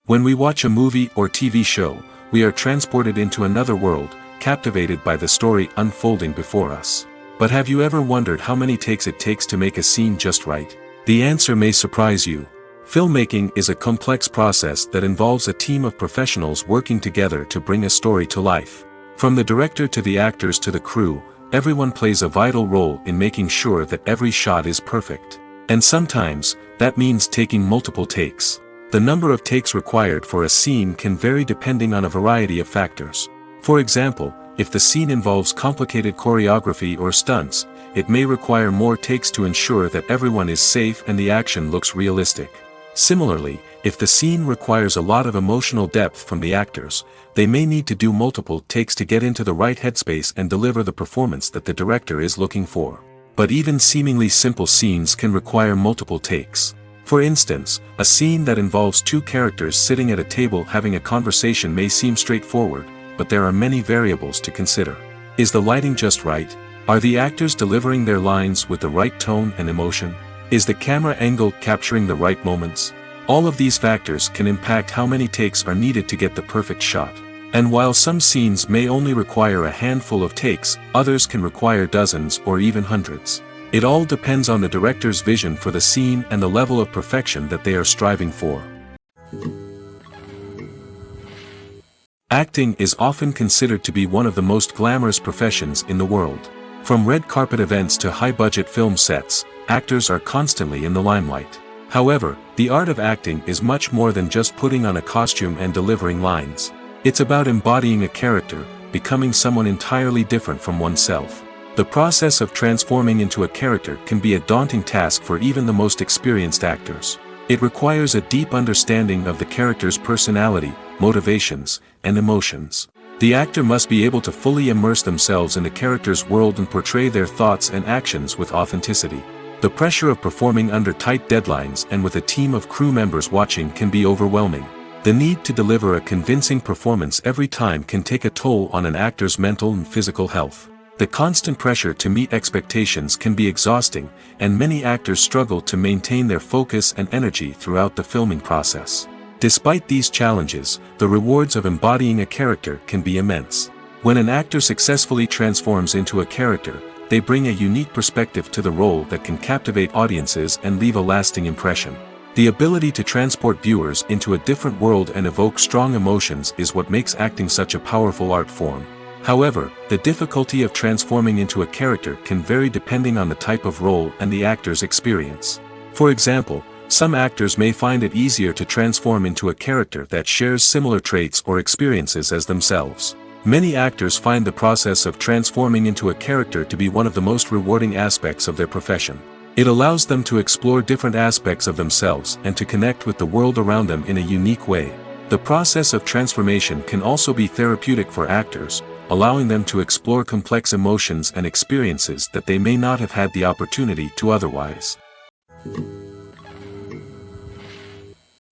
When we watch a movie or TV show, we are transported into another world, captivated by the story unfolding before us. But have you ever wondered how many takes it takes to make a scene just right? The answer may surprise you. Filmmaking is a complex process that involves a team of professionals working together to bring a story to life. From the director to the actors to the crew, everyone plays a vital role in making sure that every shot is perfect. And sometimes, that means taking multiple takes. The number of takes required for a scene can vary depending on a variety of factors. For example, if the scene involves complicated choreography or stunts, it may require more takes to ensure that everyone is safe and the action looks realistic. Similarly, if the scene requires a lot of emotional depth from the actors, they may need to do multiple takes to get into the right headspace and deliver the performance that the director is looking for. But even seemingly simple scenes can require multiple takes. For instance, a scene that involves two characters sitting at a table having a conversation may seem straightforward, but there are many variables to consider. Is the lighting just right? Are the actors delivering their lines with the right tone and emotion? Is the camera angle capturing the right moments? All of these factors can impact how many takes are needed to get the perfect shot. And while some scenes may only require a handful of takes, others can require dozens or even hundreds. It all depends on the director's vision for the scene and the level of perfection that they are striving for. Acting is often considered to be one of the most glamorous professions in the world. From red carpet events to high-budget film sets, actors are constantly in the limelight. However, the art of acting is much more than just putting on a costume and delivering lines. It's about embodying a character, becoming someone entirely different from oneself. The process of transforming into a character can be a daunting task for even the most experienced actors. It requires a deep understanding of the character's personality, motivations, and emotions. The actor must be able to fully immerse themselves in the character's world and portray their thoughts and actions with authenticity. The pressure of performing under tight deadlines and with a team of crew members watching can be overwhelming. The need to deliver a convincing performance every time can take a toll on an actor's mental and physical health. The constant pressure to meet expectations can be exhausting, and many actors struggle to maintain their focus and energy throughout the filming process. Despite these challenges, the rewards of embodying a character can be immense. When an actor successfully transforms into a character, they bring a unique perspective to the role that can captivate audiences and leave a lasting impression. The ability to transport viewers into a different world and evoke strong emotions is what makes acting such a powerful art form. However, the difficulty of transforming into a character can vary depending on the type of role and the actor's experience. For example, some actors may find it easier to transform into a character that shares similar traits or experiences as themselves. Many actors find the process of transforming into a character to be one of the most rewarding aspects of their profession. It allows them to explore different aspects of themselves and to connect with the world around them in a unique way. The process of transformation can also be therapeutic for actors, allowing them to explore complex emotions and experiences that they may not have had the opportunity to otherwise.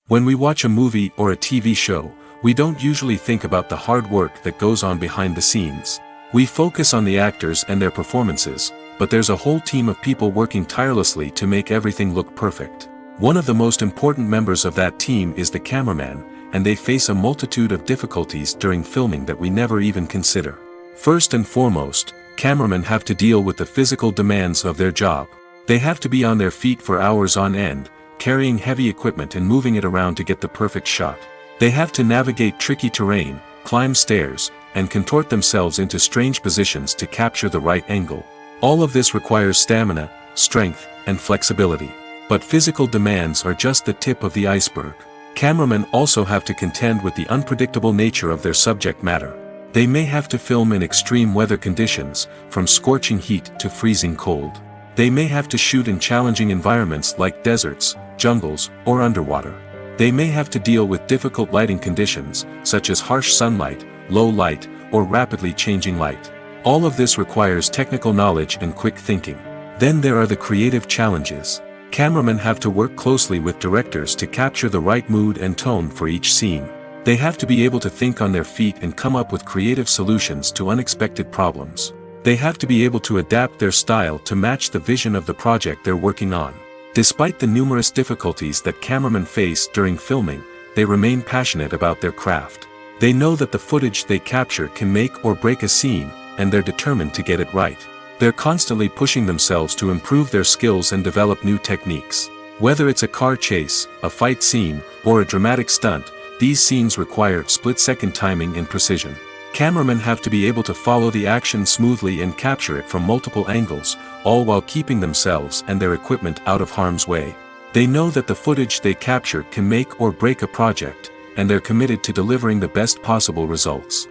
When we watch a movie or a TV show, we don't usually think about the hard work that goes on behind the scenes. We focus on the actors and their performances, but there's a whole team of people working tirelessly to make everything look perfect. One of the most important members of that team is the cameraman, and they face a multitude of difficulties during filming that we never even consider. First and foremost, cameramen have to deal with the physical demands of their job. They have to be on their feet for hours on end, carrying heavy equipment and moving it around to get the perfect shot. They have to navigate tricky terrain, climb stairs, and contort themselves into strange positions to capture the right angle. All of this requires stamina, strength, and flexibility. But physical demands are just the tip of the iceberg. Cameramen also have to contend with the unpredictable nature of their subject matter. They may have to film in extreme weather conditions, from scorching heat to freezing cold. They may have to shoot in challenging environments like deserts, jungles, or underwater. They may have to deal with difficult lighting conditions, such as harsh sunlight, low light, or rapidly changing light. All of this requires technical knowledge and quick thinking. Then there are the creative challenges. Cameramen have to work closely with directors to capture the right mood and tone for each scene. They have to be able to think on their feet and come up with creative solutions to unexpected problems. They have to be able to adapt their style to match the vision of the project they're working on. Despite the numerous difficulties that cameramen face during filming, they remain passionate about their craft. They know that the footage they capture can make or break a scene, and they're determined to get it right. They're constantly pushing themselves to improve their skills and develop new techniques. Whether it's a car chase, a fight scene, or a dramatic stunt, these scenes require split-second timing and precision. Cameramen have to be able to follow the action smoothly and capture it from multiple angles, all while keeping themselves and their equipment out of harm's way. They know that the footage they capture can make or break a project, and they're committed to delivering the best possible results.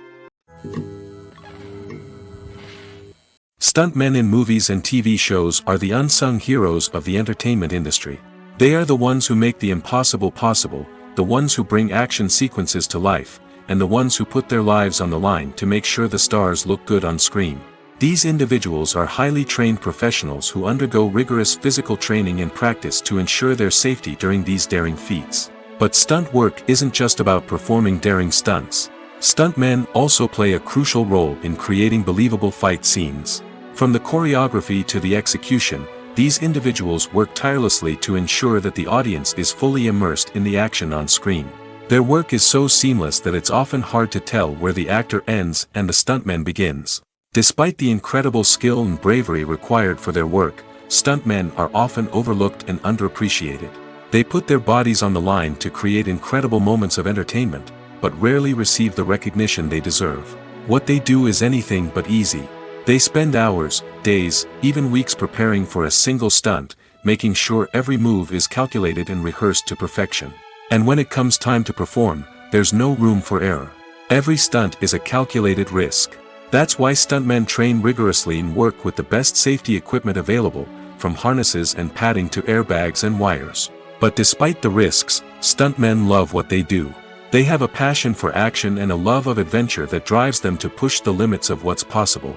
Stuntmen in movies and TV shows are the unsung heroes of the entertainment industry. They are the ones who make the impossible possible, the ones who bring action sequences to life, and the ones who put their lives on the line to make sure the stars look good on screen. These individuals are highly trained professionals who undergo rigorous physical training and practice to ensure their safety during these daring feats. But stunt work isn't just about performing daring stunts. Stuntmen also play a crucial role in creating believable fight scenes. From the choreography to the execution, these individuals work tirelessly to ensure that the audience is fully immersed in the action on screen. Their work is so seamless that it's often hard to tell where the actor ends and the stuntman begins. Despite the incredible skill and bravery required for their work, stuntmen are often overlooked and underappreciated. They put their bodies on the line to create incredible moments of entertainment, but rarely receive the recognition they deserve. What they do is anything but easy. They spend hours, days, even weeks preparing for a single stunt, making sure every move is calculated and rehearsed to perfection. And when it comes time to perform, there's no room for error. Every stunt is a calculated risk. That's why stuntmen train rigorously and work with the best safety equipment available, from harnesses and padding to airbags and wires. But despite the risks, stuntmen love what they do. They have a passion for action and a love of adventure that drives them to push the limits of what's possible.